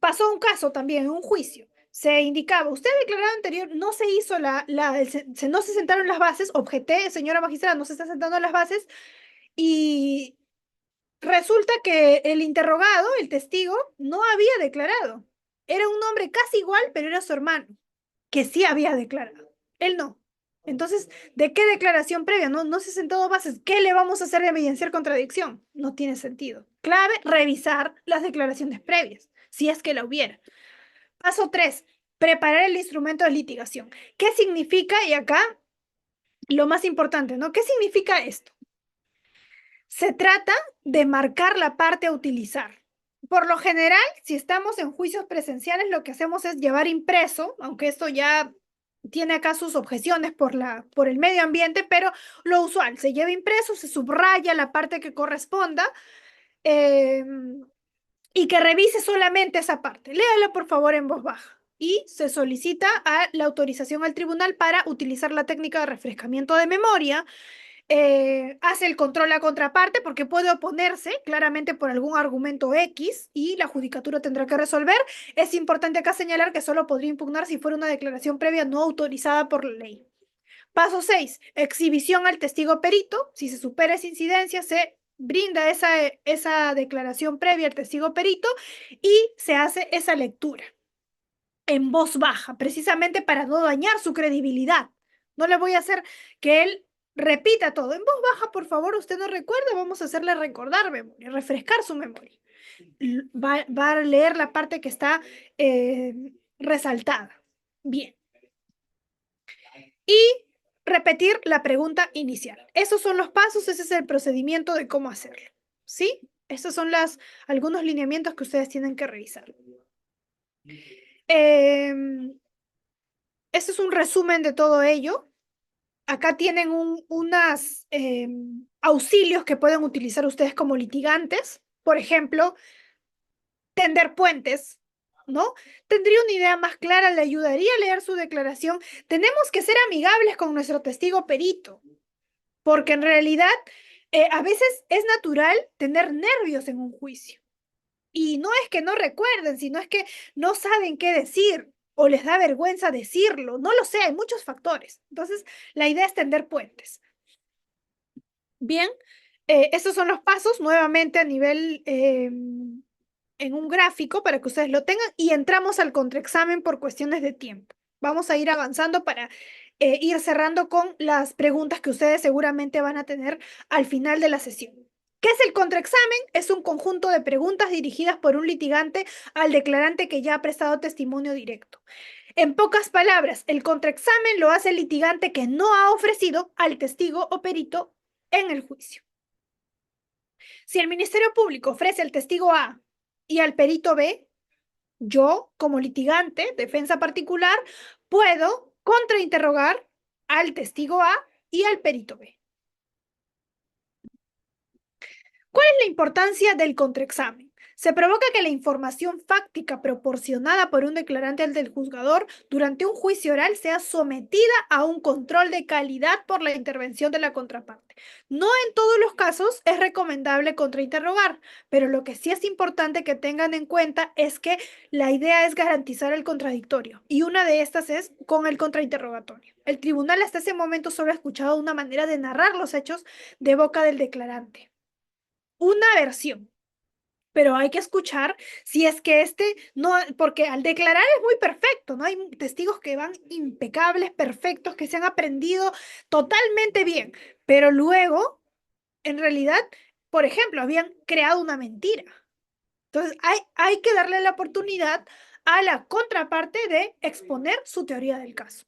Pasó un caso también, un juicio. Se indicaba, usted ha declarado anterior, no se hizo no se sentaron las bases, objeté, señora magistrada, no se está sentando las bases, y resulta que el interrogado, el testigo, no había declarado. Era un hombre casi igual, pero era su hermano, que sí había declarado. Él no. Entonces, ¿de qué declaración previa? No, no se sentó bases. ¿Qué le vamos a hacer de evidenciar contradicción? No tiene sentido. Clave, revisar las declaraciones previas, si es que la hubiera. Paso 3, preparar el instrumento de litigación. ¿Qué significa? Y acá lo más importante, ¿no? ¿Qué significa esto? Se trata de marcar la parte a utilizar. Por lo general, si estamos en juicios presenciales, lo que hacemos es llevar impreso, aunque esto ya tiene acá sus objeciones por el medio ambiente, pero lo usual, se lleva impreso, se subraya la parte que corresponda eh, y que revise solamente esa parte. Léalo por favor en voz baja. Y se solicita la autorización al tribunal para utilizar la técnica de refrescamiento de memoria. Hace el control a contraparte porque puede oponerse claramente por algún argumento X y la judicatura tendrá que resolver. Es importante acá señalar que solo podría impugnar si fuera una declaración previa no autorizada por la ley. Paso 6, exhibición al testigo perito. Si se supera esa incidencia, se brinda esa declaración previa al testigo perito y se hace esa lectura en voz baja, precisamente para no dañar su credibilidad. No le voy a hacer que él repita todo. En voz baja, por favor, usted no recuerda, vamos a hacerle recordar memoria, refrescar su memoria. Va a leer la parte que está resaltada. Bien. Y repetir la pregunta inicial. Esos son los pasos, ese es el procedimiento de cómo hacerlo. ¿Sí? Estos son algunos lineamientos que ustedes tienen que revisar. Este es un resumen de todo ello. Acá tienen unos auxilios que pueden utilizar ustedes como litigantes. Por ejemplo, tender puentes, ¿no? Tendría una idea más clara, le ayudaría a leer su declaración. Tenemos que ser amigables con nuestro testigo perito, porque en realidad a veces es natural tener nervios en un juicio. Y no es que no recuerden, sino es que no saben qué decir o les da vergüenza decirlo. No lo sé, hay muchos factores. Entonces, la idea es tender puentes. Bien, estos son los pasos nuevamente a nivel en un gráfico para que ustedes lo tengan y entramos al contraexamen por cuestiones de tiempo. Vamos a ir avanzando para ir cerrando con las preguntas que ustedes seguramente van a tener al final de la sesión. ¿Qué es el contraexamen? Es un conjunto de preguntas dirigidas por un litigante al declarante que ya ha prestado testimonio directo. En pocas palabras, el contraexamen lo hace el litigante que no ha ofrecido al testigo o perito en el juicio. Si el Ministerio Público ofrece al testigo A y al perito B, yo, como litigante, defensa particular, puedo contrainterrogar al testigo A y al perito B. ¿Cuál es la importancia del contraexamen? Se provoca que la información fáctica proporcionada por un declarante al del juzgador durante un juicio oral sea sometida a un control de calidad por la intervención de la contraparte. No en todos los casos es recomendable contrainterrogar, pero lo que sí es importante que tengan en cuenta es que la idea es garantizar el contradictorio y una de estas es con el contrainterrogatorio. El tribunal hasta ese momento solo ha escuchado una manera de narrar los hechos de boca del declarante. Una versión, pero hay que escuchar si es que no, porque al declarar es muy perfecto, ¿no? Hay testigos que van impecables, perfectos, que se han aprendido totalmente bien, pero luego, en realidad, por ejemplo, habían creado una mentira. Entonces, hay que darle la oportunidad a la contraparte de exponer su teoría del caso.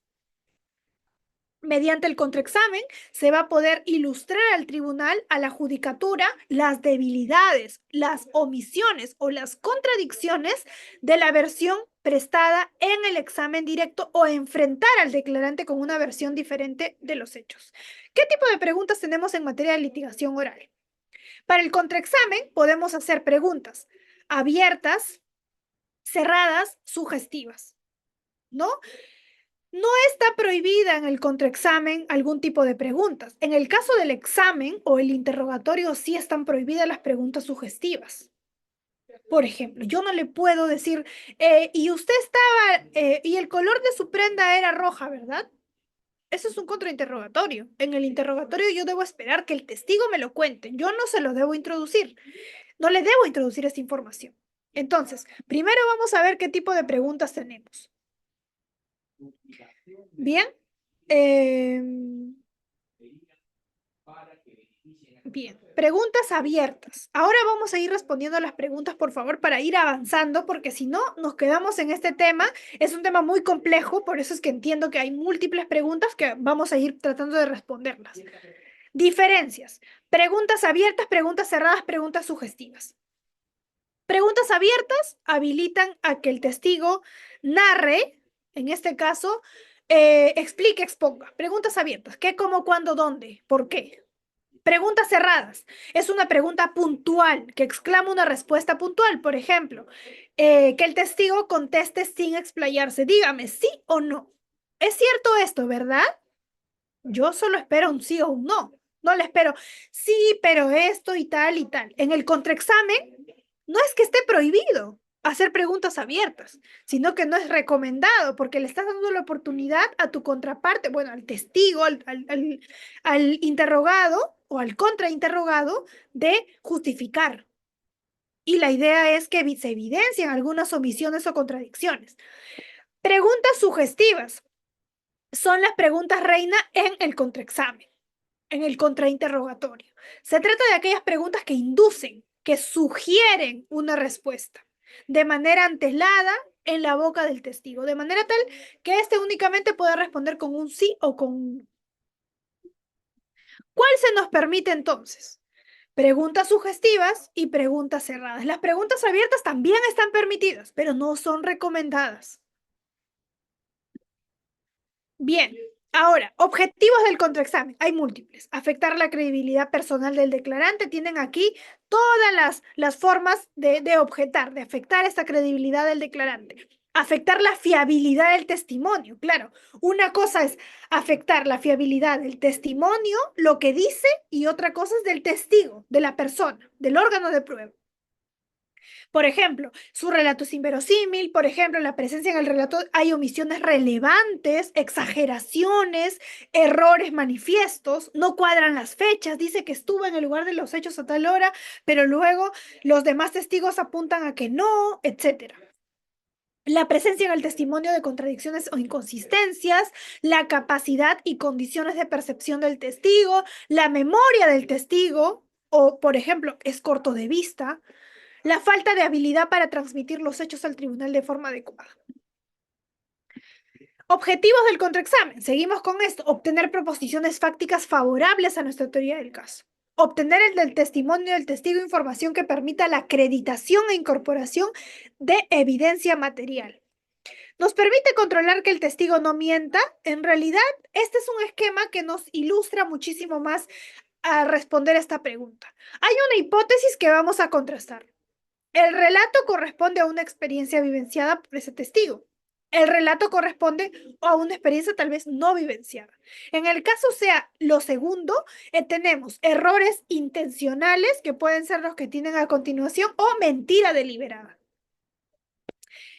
Mediante el contraexamen se va a poder ilustrar al tribunal, a la judicatura, las debilidades, las omisiones o las contradicciones de la versión prestada en el examen directo o enfrentar al declarante con una versión diferente de los hechos. ¿Qué tipo de preguntas tenemos en materia de litigación oral? Para el contraexamen podemos hacer preguntas abiertas, cerradas, sugestivas, ¿no? No está prohibida en el contraexamen algún tipo de preguntas. En el caso del examen o el interrogatorio sí están prohibidas las preguntas sugestivas. Por ejemplo, yo no le puedo decir, y usted estaba, y el color de su prenda era roja, ¿verdad? Eso es un contrainterrogatorio. En el interrogatorio yo debo esperar que el testigo me lo cuente. Yo no se lo debo introducir. No le debo introducir esta información. Entonces, primero vamos a ver qué tipo de preguntas tenemos. Bien. Bien, preguntas abiertas. Ahora vamos a ir respondiendo a las preguntas, por favor, para ir avanzando, porque si no, nos quedamos en este tema. Es un tema muy complejo, por eso es que entiendo que hay múltiples preguntas que vamos a ir tratando de responderlas. Diferencias. Preguntas abiertas, preguntas cerradas, preguntas sugestivas. Preguntas abiertas habilitan a que el testigo narre, en este caso, explique, exponga. Preguntas abiertas. ¿Qué, cómo, cuándo, dónde? ¿Por qué? Preguntas cerradas. Es una pregunta puntual que exclama una respuesta puntual. Por ejemplo, que el testigo conteste sin explayarse. Dígame sí o no. ¿Es cierto esto, verdad? Yo solo espero un sí o un no. No le espero sí, pero esto y tal y tal. En el contraexamen, no es que esté prohibido hacer preguntas abiertas, sino que no es recomendado porque le estás dando la oportunidad a tu contraparte, bueno, al testigo, al interrogado o al contrainterrogado de justificar. Y la idea es que se evidencien algunas omisiones o contradicciones. Preguntas sugestivas son las preguntas reina en el contraexamen, en el contrainterrogatorio. Se trata de aquellas preguntas que inducen, que sugieren una respuesta de manera antelada en la boca del testigo, de manera tal que éste únicamente pueda responder con un sí o con un no. ¿Cuál se nos permite entonces? Preguntas sugestivas y preguntas cerradas. Las preguntas abiertas también están permitidas, pero no son recomendadas. Bien, ahora, objetivos del contraexamen. Hay múltiples. Afectar la credibilidad personal del declarante. Tienen aquí todas las formas de objetar, de afectar esta credibilidad del declarante. Afectar la fiabilidad del testimonio. Claro, una cosa es afectar la fiabilidad del testimonio, lo que dice, y otra cosa es del testigo, de la persona, del órgano de prueba. Por ejemplo, su relato es inverosímil, por ejemplo, en la presencia en el relato hay omisiones relevantes, exageraciones, errores manifiestos, no cuadran las fechas, dice que estuvo en el lugar de los hechos a tal hora, pero luego los demás testigos apuntan a que no, etcétera. La presencia en el testimonio de contradicciones o inconsistencias, la capacidad y condiciones de percepción del testigo, la memoria del testigo, o por ejemplo, es corto de vista, la falta de habilidad para transmitir los hechos al tribunal de forma adecuada. Objetivos del contraexamen. Seguimos con esto. Obtener proposiciones fácticas favorables a nuestra teoría del caso. Obtener el del testimonio del testigo información que permita la acreditación e incorporación de evidencia material. Nos permite controlar que el testigo no mienta. En realidad, este es un esquema que nos ilustra muchísimo más a responder esta pregunta. Hay una hipótesis que vamos a contrastar. El relato corresponde a una experiencia vivenciada por ese testigo. El relato corresponde a una experiencia tal vez no vivenciada. En el caso sea lo segundo, tenemos errores intencionales que pueden ser los que tienen a continuación o mentira deliberada.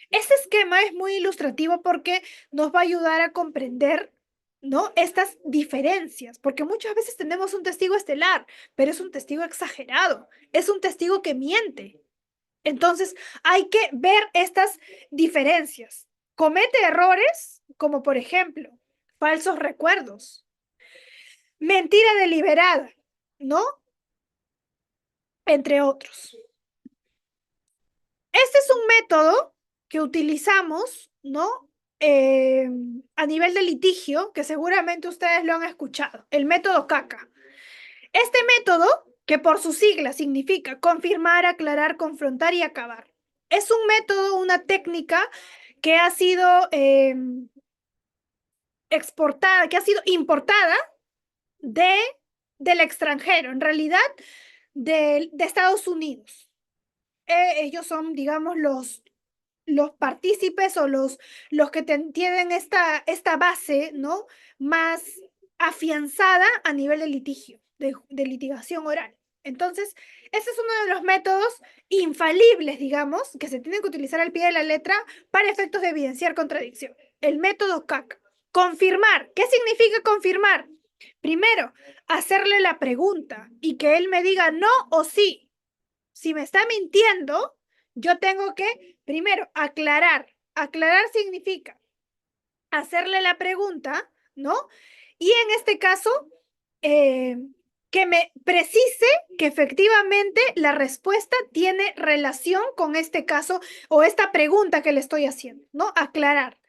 Este esquema es muy ilustrativo porque nos va a ayudar a comprender, ¿no?, estas diferencias, porque muchas veces tenemos un testigo estelar, pero es un testigo exagerado, es un testigo que miente. Entonces, hay que ver estas diferencias. Comete errores, como por ejemplo, falsos recuerdos, mentira deliberada, ¿no? Entre otros. Este es un método que utilizamos, ¿no? A nivel de litigio, que seguramente ustedes lo han escuchado, el método CACA. Este método, que por sus siglas significa confirmar, aclarar, confrontar y acabar, es un método, una técnica que ha sido exportada, que ha sido importada de, del extranjero, en realidad de Estados Unidos. Ellos son, digamos, los partícipes o los que tienen esta base, ¿no?, más afianzada a nivel de litigio, de litigación oral. Entonces, ese es uno de los métodos infalibles, digamos, que se tienen que utilizar al pie de la letra para efectos de evidenciar contradicción. El método CAC. Confirmar. ¿Qué significa confirmar? Primero, hacerle la pregunta y que él me diga no o sí. Si me está mintiendo, yo tengo que, primero, aclarar. Aclarar significa hacerle la pregunta, ¿no? Y en este caso, que me precise que efectivamente la respuesta tiene relación con este caso o esta pregunta que le estoy haciendo, ¿no? Aclarar.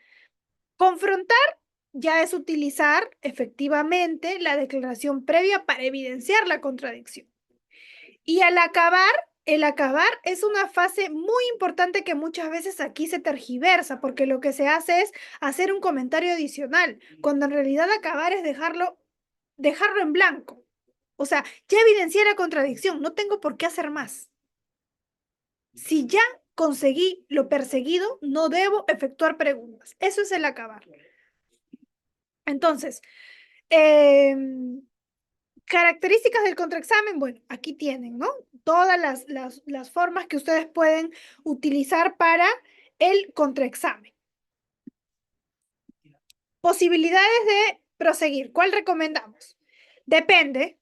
Confrontar ya es utilizar efectivamente la declaración previa para evidenciar la contradicción. Y al acabar, el acabar es una fase muy importante que muchas veces aquí se tergiversa, porque lo que se hace es hacer un comentario adicional, cuando en realidad acabar es dejarlo en blanco. O sea, ya evidencié la contradicción, no tengo por qué hacer más. Si ya conseguí lo perseguido, no debo efectuar preguntas. Eso es el acabar. Entonces, eh, características del contraexamen, bueno, aquí tienen, ¿no? Todas las formas que ustedes pueden utilizar para el contraexamen. Posibilidades de proseguir. ¿Cuál recomendamos? Depende.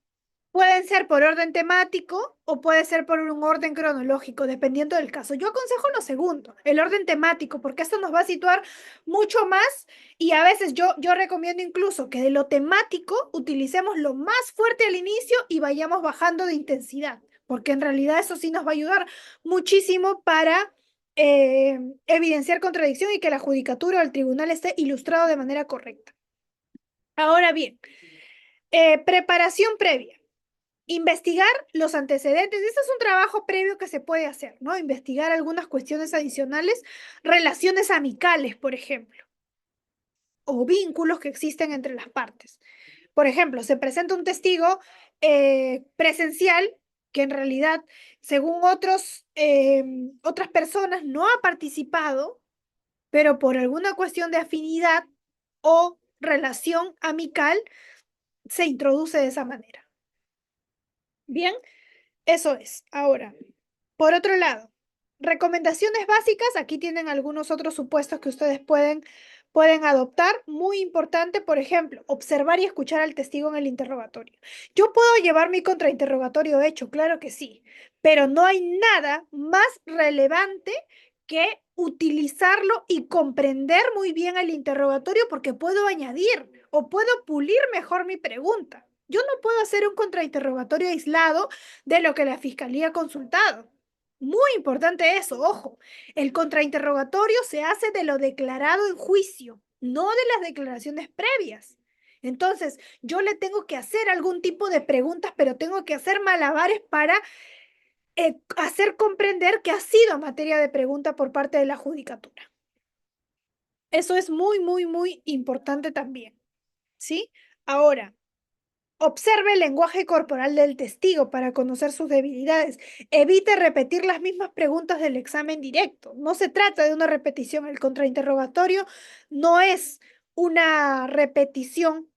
Pueden ser por orden temático o puede ser por un orden cronológico, dependiendo del caso. Yo aconsejo lo segundo, el orden temático, porque esto nos va a situar mucho más y a veces yo recomiendo incluso que de lo temático utilicemos lo más fuerte al inicio y vayamos bajando de intensidad, porque en realidad eso sí nos va a ayudar muchísimo para evidenciar contradicción y que la judicatura o el tribunal esté ilustrado de manera correcta. Ahora bien, preparación previa. Investigar los antecedentes. Este es un trabajo previo que se puede hacer, ¿no? Investigar algunas cuestiones adicionales, relaciones amicales, por ejemplo, o vínculos que existen entre las partes. Por ejemplo, se presenta un testigo presencial que en realidad, según otras personas, no ha participado, pero por alguna cuestión de afinidad o relación amical, se introduce de esa manera. Bien, eso es. Ahora, por otro lado, recomendaciones básicas, aquí tienen algunos otros supuestos que ustedes pueden adoptar. Muy importante, por ejemplo, observar y escuchar al testigo en el interrogatorio. Yo puedo llevar mi contrainterrogatorio hecho, claro que sí, pero no hay nada más relevante que utilizarlo y comprender muy bien el interrogatorio porque puedo añadir o puedo pulir mejor mi pregunta. Yo no puedo hacer un contrainterrogatorio aislado de lo que la fiscalía ha consultado. Muy importante eso, ojo. El contrainterrogatorio se hace de lo declarado en juicio, no de las declaraciones previas. Entonces, yo le tengo que hacer algún tipo de preguntas, pero tengo que hacer malabares para hacer comprender que ha sido materia de pregunta por parte de la judicatura. Eso es muy, muy, muy importante también, ¿sí? Ahora, observe el lenguaje corporal del testigo para conocer sus debilidades. Evite repetir las mismas preguntas del examen directo. No se trata de una repetición. El contrainterrogatorio no es una repetición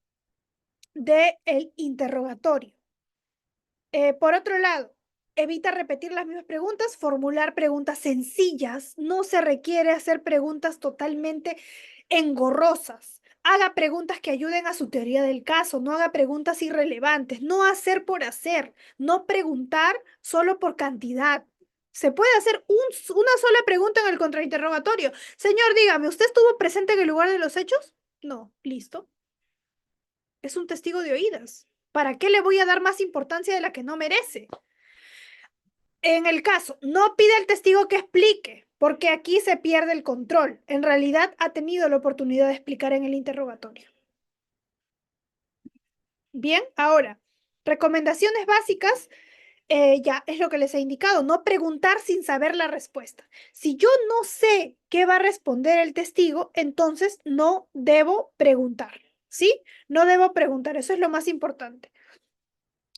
del interrogatorio. Por otro lado, evita repetir las mismas preguntas, formular preguntas sencillas. No se requiere hacer preguntas totalmente engorrosas. Haga preguntas que ayuden a su teoría del caso, no haga preguntas irrelevantes, no hacer por hacer, no preguntar solo por cantidad. Se puede hacer una sola pregunta en el contrainterrogatorio. Señor, dígame, ¿usted estuvo presente en el lugar de los hechos? No, listo. Es un testigo de oídas. ¿Para qué le voy a dar más importancia de la que no merece? En el caso, no pide al testigo que explique, porque aquí se pierde el control. En realidad ha tenido la oportunidad de explicar en el interrogatorio. Bien, ahora, recomendaciones básicas, ya es lo que les he indicado, no preguntar sin saber la respuesta. Si yo no sé qué va a responder el testigo, entonces no debo preguntar, ¿sí? No debo preguntar, eso es lo más importante.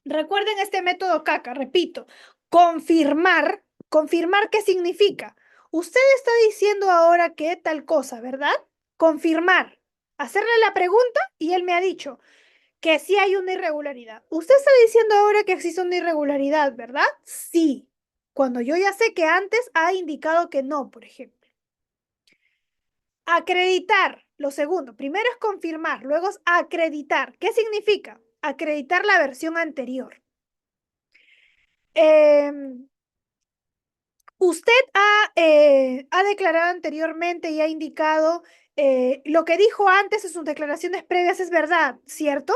Recuerden este método CACA, repito, confirmar. ¿Confirmar qué significa? Usted está diciendo ahora que tal cosa, ¿verdad? Confirmar. Hacerle la pregunta y él me ha dicho que sí hay una irregularidad. Usted está diciendo ahora que existe una irregularidad, ¿verdad? Sí. Cuando yo ya sé que antes ha indicado que no, por ejemplo. Acreditar. Lo segundo, primero es confirmar, luego es acreditar. ¿Qué significa? Acreditar la versión anterior. Usted ha declarado anteriormente y ha indicado lo que dijo antes en sus declaraciones previas es verdad, ¿cierto?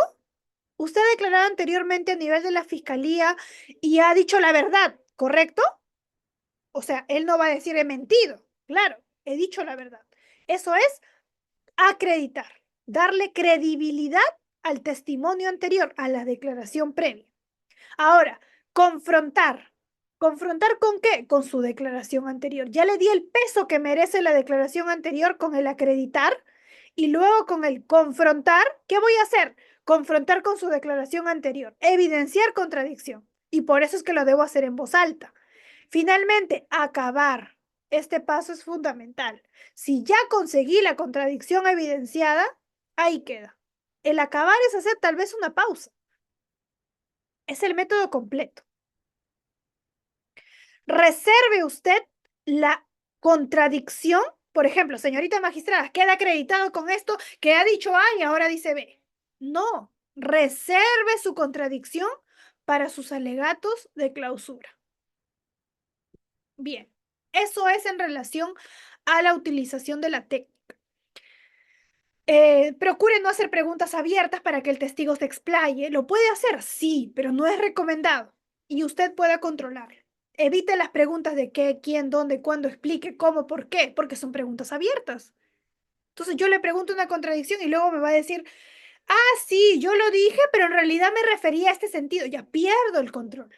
Usted ha declarado anteriormente a nivel de la fiscalía y ha dicho la verdad, ¿correcto? O sea, él no va a decir he mentido. Claro, he dicho la verdad. Eso es acreditar, darle credibilidad al testimonio anterior, a la declaración previa. Ahora, confrontar. ¿Confrontar con qué? Con su declaración anterior. Ya le di el peso que merece la declaración anterior con el acreditar y luego con el confrontar. ¿Qué voy a hacer? Confrontar con su declaración anterior, evidenciar contradicción. Y por eso es que lo debo hacer en voz alta. Finalmente, acabar. Este paso es fundamental. Si ya conseguí la contradicción evidenciada, ahí queda. El acabar es hacer tal vez una pausa. Es el método completo. Reserve usted la contradicción. Por ejemplo, señorita magistrada, queda acreditado con esto que ha dicho A y ahora dice B. No, reserve su contradicción para sus alegatos de clausura. Bien, eso es en relación a la utilización de la técnica. Procure no hacer preguntas abiertas para que el testigo se explaye. ¿Lo puede hacer? Sí, pero no es recomendado. Y usted puede controlarlo. Evite las preguntas de qué, quién, dónde, cuándo, explique, cómo, por qué, porque son preguntas abiertas. Entonces yo le pregunto una contradicción y luego me va a decir, Ah, sí, yo lo dije, pero en realidad me refería a este sentido. Ya pierdo el control.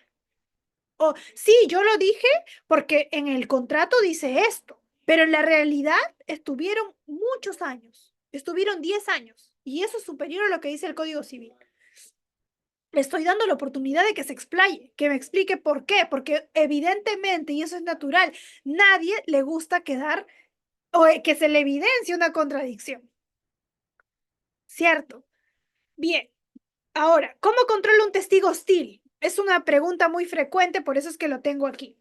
O sí, yo lo dije porque en el contrato dice esto, pero en la realidad estuvieron muchos años, estuvieron 10 años, y eso es superior a lo que dice el Código Civil. Le estoy dando la oportunidad de que se explaye, que me explique por qué, porque evidentemente, y eso es natural, nadie le gusta quedar o que se le evidencie una contradicción, ¿cierto? Bien, ahora, ¿cómo controlo un testigo hostil? Es una pregunta muy frecuente, por eso es que lo tengo aquí.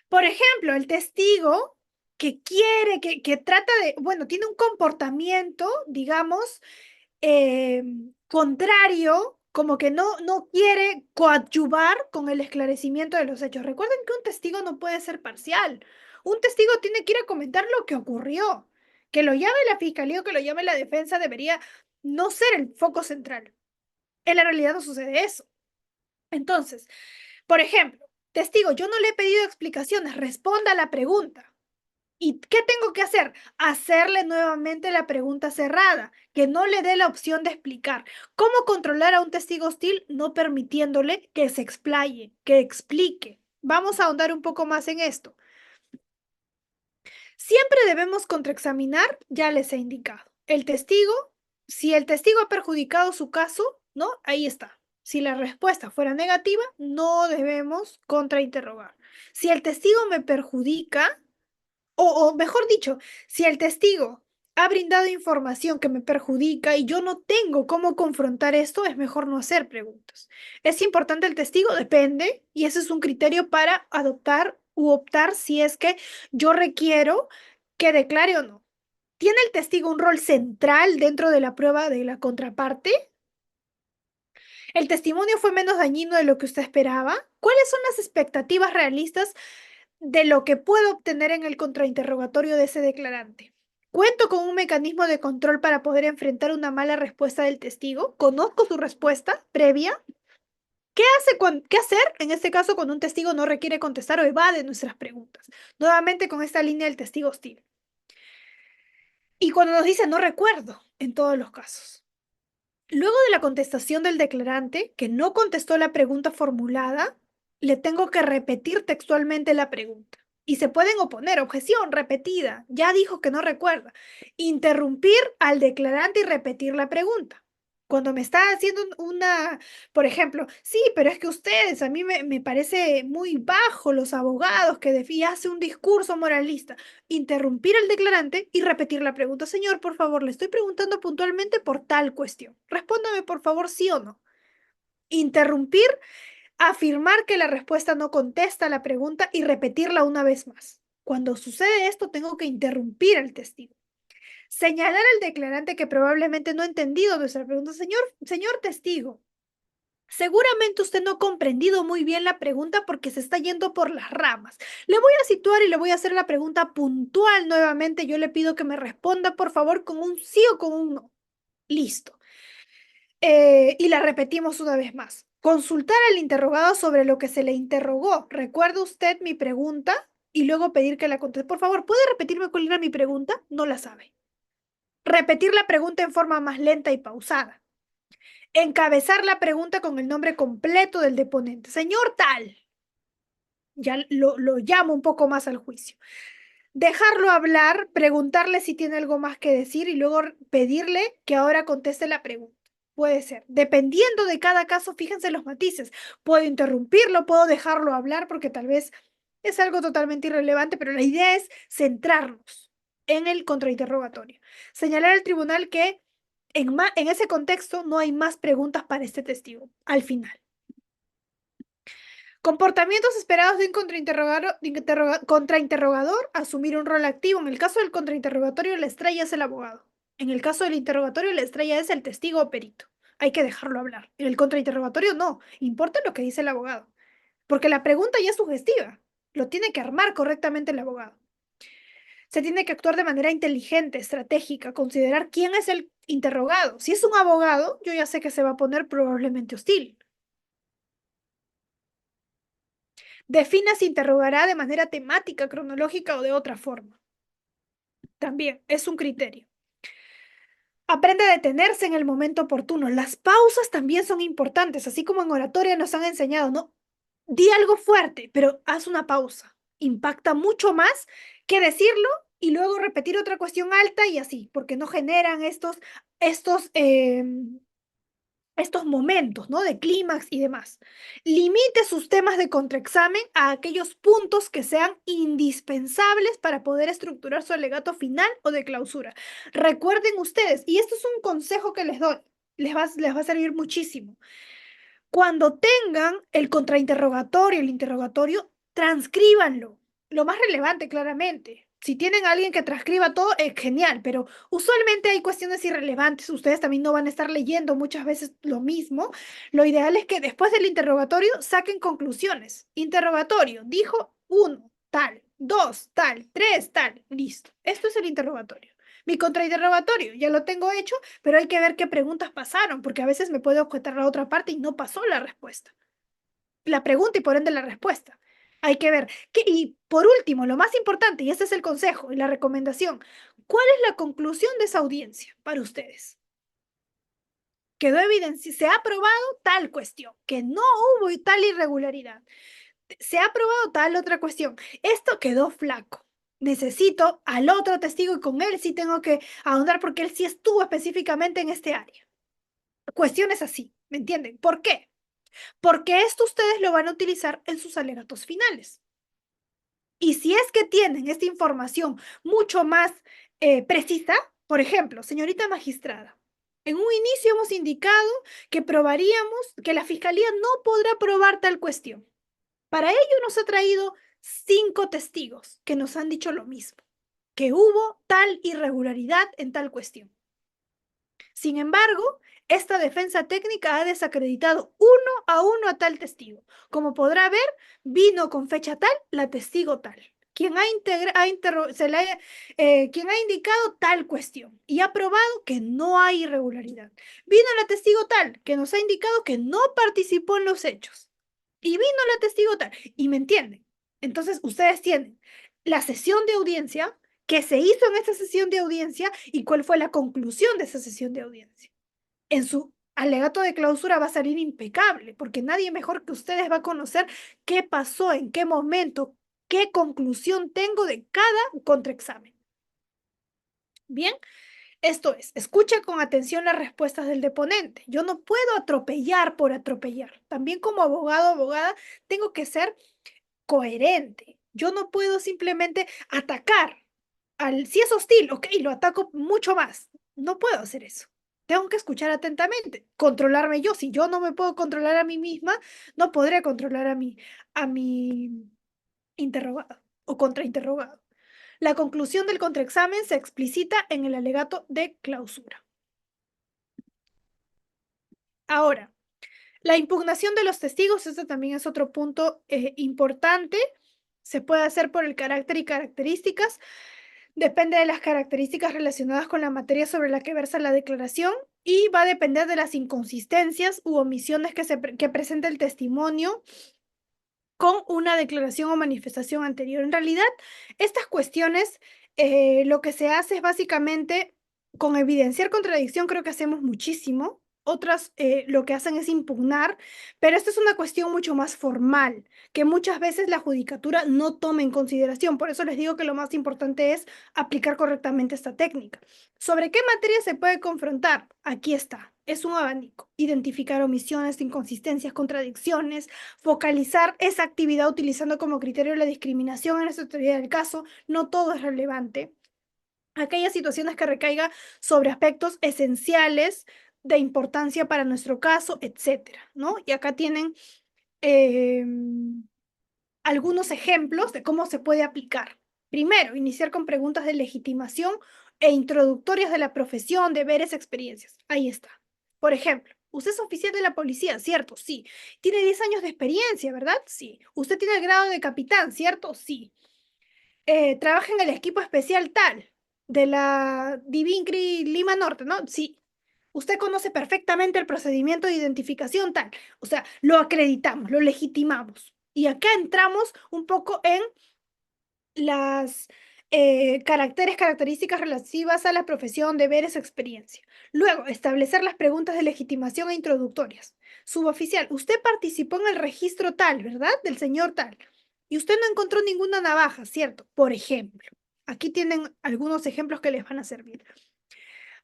Por ejemplo, el testigo que quiere, que trata de, bueno, tiene un comportamiento, digamos, eh, contrario, como que no quiere coadyuvar con el esclarecimiento de los hechos. Recuerden que un testigo no puede ser parcial. Un testigo tiene que ir a comentar lo que ocurrió. Que lo llame la fiscalía o que lo llame la defensa debería no ser el foco central. En la realidad no sucede eso. Entonces, por ejemplo, testigo, yo no le he pedido explicaciones, responda a la pregunta. ¿Y qué tengo que hacer? Hacerle nuevamente la pregunta cerrada, que no le dé la opción de explicar. ¿Cómo controlar a un testigo hostil no permitiéndole que se explaye, que explique? Vamos a ahondar un poco más en esto. Siempre debemos contraexaminar, ya les he indicado. El testigo, si el testigo ha perjudicado su caso, ¿no? Ahí está. Si la respuesta fuera negativa, no debemos contrainterrogar. Si el testigo me perjudica, o mejor dicho, si el testigo ha brindado información que me perjudica y yo no tengo cómo confrontar esto, es mejor no hacer preguntas. ¿Es importante el testigo? Depende, y ese es un criterio para adoptar u optar si es que yo requiero que declare o no. ¿Tiene el testigo un rol central dentro de la prueba de la contraparte? ¿El testimonio fue menos dañino de lo que usted esperaba? ¿Cuáles son las expectativas realistas de lo que puedo obtener en el contrainterrogatorio de ese declarante? ¿Cuento con un mecanismo de control para poder enfrentar una mala respuesta del testigo? ¿Conozco su respuesta previa? ¿Qué hacer en este caso cuando un testigo no requiere contestar o evade nuestras preguntas? Nuevamente con esta línea del testigo hostil. Y cuando nos dice no recuerdo, en todos los casos. Luego de la contestación del declarante, que no contestó la pregunta formulada, le tengo que repetir textualmente la pregunta. Y se pueden oponer, objeción repetida, ya dijo que no recuerda. Interrumpir al declarante y repetir la pregunta. Cuando me está haciendo una, por ejemplo, sí, pero es que ustedes, a mí me parece muy bajo los abogados que hace un discurso moralista. Interrumpir al declarante y repetir la pregunta. Señor, por favor, le estoy preguntando puntualmente por tal cuestión. Respóndame, por favor, sí o no. Interrumpir, afirmar que la respuesta no contesta a la pregunta y repetirla una vez más. Cuando sucede esto, tengo que interrumpir al testigo. Señalar al declarante que probablemente no ha entendido nuestra pregunta. Señor testigo, seguramente usted no ha comprendido muy bien la pregunta porque se está yendo por las ramas. Le voy a situar y le voy a hacer la pregunta puntual nuevamente. Yo le pido que me responda, por favor, con un sí o con un no. Listo. Y la repetimos una vez más. Consultar al interrogado sobre lo que se le interrogó. ¿Recuerda usted mi pregunta? Y luego pedir que la conteste. Por favor, ¿puede repetirme cuál era mi pregunta? No la sabe. Repetir la pregunta en forma más lenta y pausada. Encabezar la pregunta con el nombre completo del deponente. Señor tal, ya lo llamo un poco más al juicio. Dejarlo hablar, preguntarle si tiene algo más que decir y luego pedirle que ahora conteste la pregunta. Puede ser. Dependiendo de cada caso, fíjense los matices. Puedo interrumpirlo, puedo dejarlo hablar porque tal vez es algo totalmente irrelevante, pero la idea es centrarnos en el contrainterrogatorio. Señalar al tribunal que en ese contexto no hay más preguntas para este testigo al final. Comportamientos esperados de un contrainterrogador, asumir un rol activo. En el caso del contrainterrogatorio, la estrella es el abogado. En el caso del interrogatorio, la estrella es el testigo o perito. Hay que dejarlo hablar. En el contrainterrogatorio, no. Importa lo que dice el abogado. Porque la pregunta ya es sugestiva. Lo tiene que armar correctamente el abogado. Se tiene que actuar de manera inteligente, estratégica, considerar quién es el interrogado. Si es un abogado, yo ya sé que se va a poner probablemente hostil. Defina si interrogará de manera temática, cronológica o de otra forma. También es un criterio. Aprende a detenerse en el momento oportuno. Las pausas también son importantes, así como en oratoria nos han enseñado, ¿no? Di algo fuerte, pero haz una pausa. Impacta mucho más que decirlo y luego repetir otra cuestión alta y así, porque no generan estos momentos, ¿no? De clímax y demás. Limite sus temas de contraexamen a aquellos puntos que sean indispensables para poder estructurar su alegato final o de clausura. Recuerden ustedes, y esto es un consejo que les doy, les va a servir muchísimo. Cuando tengan el contrainterrogatorio, el interrogatorio, transcríbanlo. Lo más relevante, claramente. Si tienen a alguien que transcriba todo, es genial, pero usualmente hay cuestiones irrelevantes. Ustedes también no van a estar leyendo muchas veces lo mismo. Lo ideal es que después del interrogatorio saquen conclusiones. Interrogatorio, dijo uno, tal, dos, tal, tres, tal, listo. Esto es el interrogatorio. Mi contrainterrogatorio, ya lo tengo hecho, pero hay que ver qué preguntas pasaron, porque a veces me puede objetar la otra parte y no pasó la respuesta. La pregunta y por ende la respuesta. Hay que ver. Y por último, lo más importante, y este es el consejo y la recomendación, ¿cuál es la conclusión de esa audiencia para ustedes? Quedó evidencia, se ha probado tal cuestión, que no hubo tal irregularidad, se ha probado tal otra cuestión, esto quedó flaco. Necesito al otro testigo y con él sí tengo que ahondar porque él sí estuvo específicamente en este área. Cuestiones así, ¿me entienden? ¿Por qué? Porque esto ustedes lo van a utilizar en sus alegatos finales. Y si es que tienen esta información mucho más precisa, por ejemplo, señorita magistrada, en un inicio hemos indicado que probaríamos que la fiscalía no podrá probar tal cuestión. Para ello nos ha traído 5 testigos que nos han dicho lo mismo, que hubo tal irregularidad en tal cuestión. Sin embargo, esta defensa técnica ha desacreditado uno a tal testigo. Como podrá ver, vino con fecha tal la testigo tal, quien quien ha indicado tal cuestión y ha probado que no hay irregularidad. Vino la testigo tal, que nos ha indicado que no participó en los hechos. Y vino la testigo tal, y me entienden. Entonces, ustedes tienen la sesión de audiencia, qué se hizo en esa sesión de audiencia y cuál fue la conclusión de esa sesión de audiencia. En su alegato de clausura va a salir impecable, porque nadie mejor que ustedes va a conocer qué pasó, en qué momento, qué conclusión tengo de cada contraexamen. Bien, esto es, escucha con atención las respuestas del deponente. Yo no puedo atropellar por atropellar. También como abogado o abogada tengo que ser coherente. Yo no puedo simplemente atacar si es hostil, ok, lo ataco mucho más. No puedo hacer eso. Tengo que escuchar atentamente, controlarme yo. Si yo no me puedo controlar a mí misma, no podré controlar a mi interrogado o contrainterrogado. La conclusión del contraexamen se explicita en el alegato de clausura. Ahora, la impugnación de los testigos, este también es otro punto importante. Se puede hacer por el carácter y características. Depende de las características relacionadas con la materia sobre la que versa la declaración y va a depender de las inconsistencias u omisiones que presenta el testimonio con una declaración o manifestación anterior. En realidad, estas cuestiones, lo que se hace es básicamente con evidenciar contradicción, creo que hacemos muchísimo. Otras lo que hacen es impugnar, pero esta es una cuestión mucho más formal, que muchas veces la judicatura no toma en consideración. Por eso les digo que lo más importante es aplicar correctamente esta técnica. ¿Sobre qué materia se puede confrontar? Aquí está. Es un abanico. Identificar omisiones, inconsistencias, contradicciones, focalizar esa actividad utilizando como criterio la discriminación en la totalidad del caso. No todo es relevante. Aquellas situaciones que recaigan sobre aspectos esenciales de importancia para nuestro caso, etcétera, ¿no? Y acá tienen eh, algunos ejemplos de cómo se puede aplicar. Primero, iniciar con preguntas de legitimación e introductorias de la profesión, deberes, experiencias. Ahí está. Por ejemplo, usted es oficial de la policía, ¿cierto? Sí. Tiene 10 años de experiencia, ¿verdad? Sí. Usted tiene el grado de capitán, ¿cierto? Sí. Trabaja en el equipo especial tal, de la Divincri Lima Norte, ¿no? Sí. Usted conoce perfectamente el procedimiento de identificación tal. O sea, lo acreditamos, lo legitimamos. Y acá entramos un poco en las características relativas a la profesión, deberes, experiencia. Luego, establecer las preguntas de legitimación e introductorias. Suboficial, usted participó en el registro tal, ¿verdad? Del señor tal. Y usted no encontró ninguna navaja, ¿cierto? Por ejemplo. Aquí tienen algunos ejemplos que les van a servir.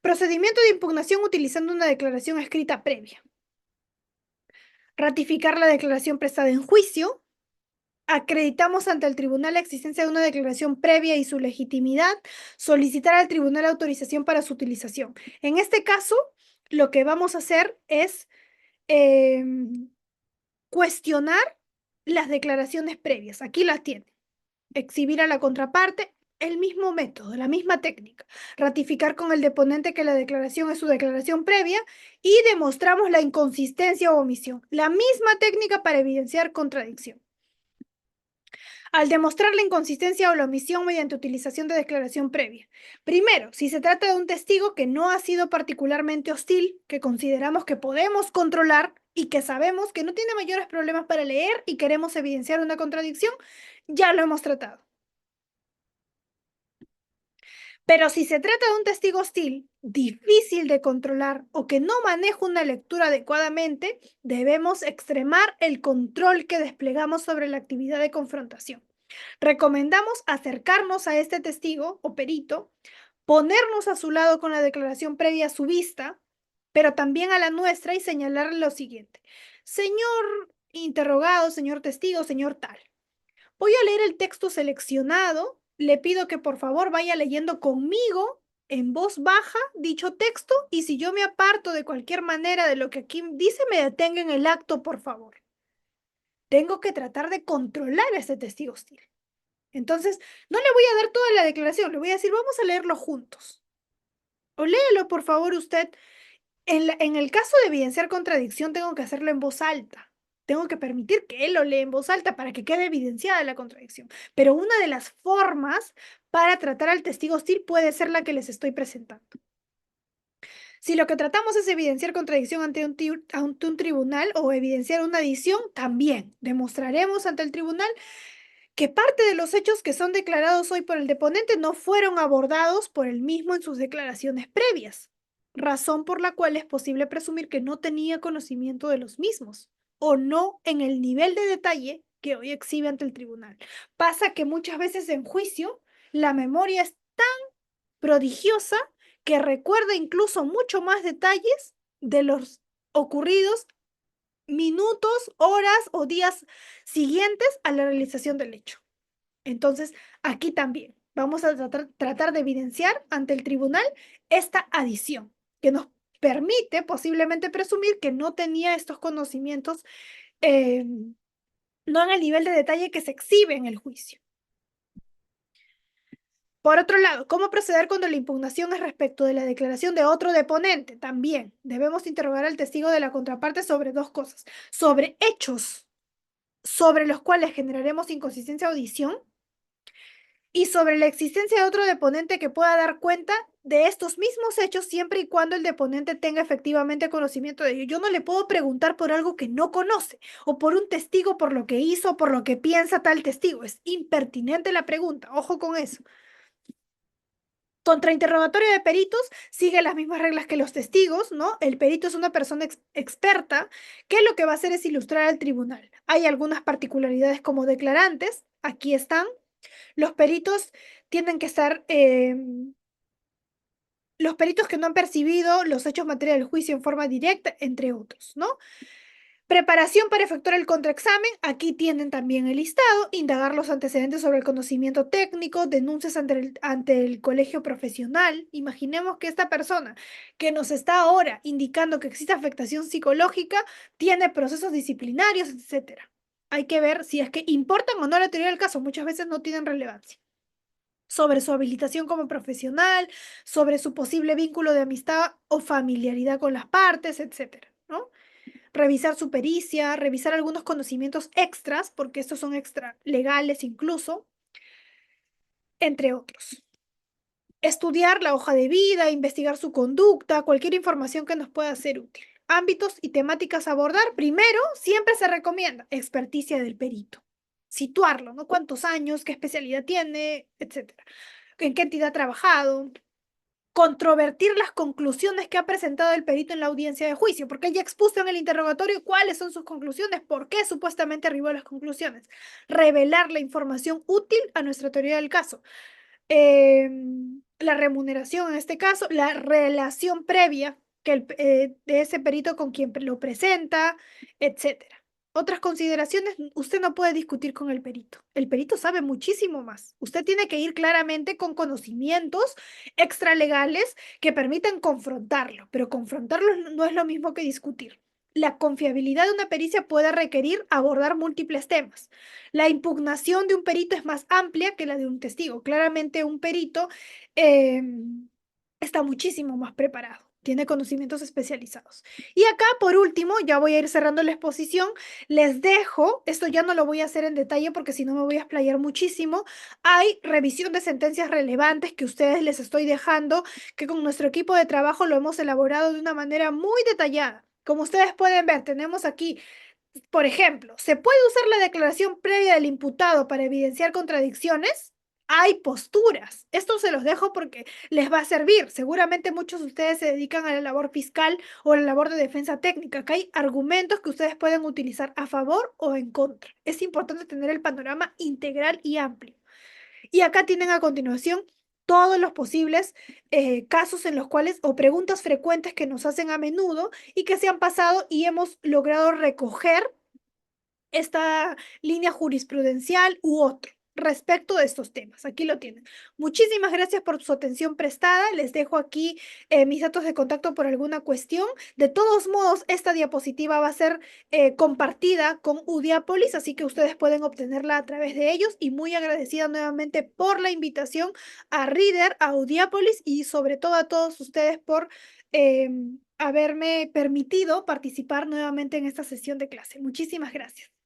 Procedimiento de impugnación utilizando una declaración escrita previa. Ratificar la declaración prestada en juicio. Acreditamos ante el tribunal la existencia de una declaración previa y su legitimidad. Solicitar al tribunal autorización para su utilización. En este caso, lo que vamos a hacer es cuestionar las declaraciones previas. Aquí las tiene. Exhibir a la contraparte el mismo método, la misma técnica. Ratificar con el deponente que la declaración es su declaración previa y demostramos la inconsistencia o omisión. La misma técnica para evidenciar contradicción. Al demostrar la inconsistencia o la omisión mediante utilización de declaración previa. Primero, si se trata de un testigo que no ha sido particularmente hostil, que consideramos que podemos controlar y que sabemos que no tiene mayores problemas para leer y queremos evidenciar una contradicción, ya lo hemos tratado. Pero si se trata de un testigo hostil, difícil de controlar o que no maneja una lectura adecuadamente, debemos extremar el control que desplegamos sobre la actividad de confrontación. Recomendamos acercarnos a este testigo o perito, ponernos a su lado con la declaración previa a su vista, pero también a la nuestra y señalarle lo siguiente. Señor interrogado, señor testigo, señor tal. Voy a leer el texto seleccionado. Le pido que por favor vaya leyendo conmigo en voz baja dicho texto y si yo me aparto de cualquier manera de lo que aquí dice, me detenga en el acto, por favor. Tengo que tratar de controlar a este testigo hostil. Entonces, no le voy a dar toda la declaración, le voy a decir, vamos a leerlo juntos. O léelo, por favor, usted. En el caso de evidenciar contradicción, tengo que hacerlo en voz alta. Tengo que permitir que él lo lea en voz alta para que quede evidenciada la contradicción. Pero una de las formas para tratar al testigo hostil puede ser la que les estoy presentando. Si lo que tratamos es evidenciar contradicción ante un tribunal o evidenciar una adición, también demostraremos ante el tribunal que parte de los hechos que son declarados hoy por el deponente no fueron abordados por él mismo en sus declaraciones previas, razón por la cual es posible presumir que no tenía conocimiento de los mismos o no en el nivel de detalle que hoy exhibe ante el tribunal. Pasa que muchas veces en juicio la memoria es tan prodigiosa que recuerda incluso mucho más detalles de los ocurridos minutos, horas o días siguientes a la realización del hecho. Entonces, aquí también vamos a tratar de evidenciar ante el tribunal esta adición que nos permite posiblemente presumir que no tenía estos conocimientos, no en el nivel de detalle que se exhibe en el juicio. Por otro lado, ¿cómo proceder cuando la impugnación es respecto de la declaración de otro deponente? También debemos interrogar al testigo de la contraparte sobre dos cosas, sobre hechos sobre los cuales generaremos inconsistencia o audición y sobre la existencia de otro deponente que pueda dar cuenta de estos mismos hechos siempre y cuando el deponente tenga efectivamente conocimiento de ello. Yo no le puedo preguntar por algo que no conoce o por un testigo por lo que hizo, por lo que piensa tal testigo. Es impertinente la pregunta, ojo con eso. Contrainterrogatorio de peritos sigue las mismas reglas que los testigos, ¿no? El perito es una persona experta que lo que va a hacer es ilustrar al tribunal. Hay algunas particularidades como declarantes, aquí están. Los peritos tienen que estar, los peritos que no han percibido los hechos materia del juicio en forma directa, entre otros, ¿no? Preparación para efectuar el contraexamen. Aquí tienen también el listado. Indagar los antecedentes sobre el conocimiento técnico. Denuncias ante el colegio profesional. Imaginemos que esta persona que nos está ahora indicando que existe afectación psicológica tiene procesos disciplinarios, etcétera. Hay que ver si es que importan o no la teoría del caso. Muchas veces no tienen relevancia. Sobre su habilitación como profesional, sobre su posible vínculo de amistad o familiaridad con las partes, etcétera, ¿no? Revisar su pericia, revisar algunos conocimientos extras, porque estos son extra legales incluso, entre otros. Estudiar la hoja de vida, investigar su conducta, cualquier información que nos pueda ser útil. Ámbitos y temáticas a abordar. Primero, siempre se recomienda experticia del perito. situarlo, ¿no? ¿Cuántos años, qué especialidad tiene, etcétera? ¿En qué entidad ha trabajado? Controvertir las conclusiones que ha presentado el perito en la audiencia de juicio, porque ella expuso en el interrogatorio cuáles son sus conclusiones, por qué supuestamente arribó a las conclusiones. Revelar la información útil a nuestra teoría del caso. eh, la remuneración en este caso, la relación previa de ese perito con quien lo presenta, etcétera. Otras consideraciones, usted no puede discutir con el perito. El perito sabe muchísimo más. Usted tiene que ir claramente con conocimientos extralegales que permitan confrontarlo, pero confrontarlo no es lo mismo que discutir. La confiabilidad de una pericia puede requerir abordar múltiples temas. La impugnación de un perito es más amplia que la de un testigo. Claramente un perito eh, está muchísimo más preparado, tiene conocimientos especializados. Y acá, por último, ya voy a ir cerrando la exposición, les dejo, esto ya no lo voy a hacer en detalle porque si no me voy a explayar muchísimo, hay revisión de sentencias relevantes que ustedes les estoy dejando, que con nuestro equipo de trabajo lo hemos elaborado de una manera muy detallada. Como ustedes pueden ver, tenemos aquí por ejemplo, ¿se puede usar la declaración previa del imputado para evidenciar contradicciones? Hay posturas. Esto se los dejo porque les va a servir. Seguramente muchos de ustedes se dedican a la labor fiscal o a la labor de defensa técnica. Acá hay argumentos que ustedes pueden utilizar a favor o en contra. Es importante tener el panorama integral y amplio. Y acá tienen a continuación todos los posibles casos en los cuales o preguntas frecuentes que nos hacen a menudo y que se han pasado y hemos logrado recoger esta línea jurisprudencial u otro respecto de estos temas. Aquí lo tienen. Muchísimas gracias por su atención prestada. Les dejo aquí mis datos de contacto por alguna cuestión. De todos modos, esta diapositiva va a ser compartida con Udiapolis, así que ustedes pueden obtenerla a través de ellos. Y muy agradecida nuevamente por la invitación a Reader, a Udiapolis y sobre todo a todos ustedes por haberme permitido participar nuevamente en esta sesión de clase. Muchísimas gracias.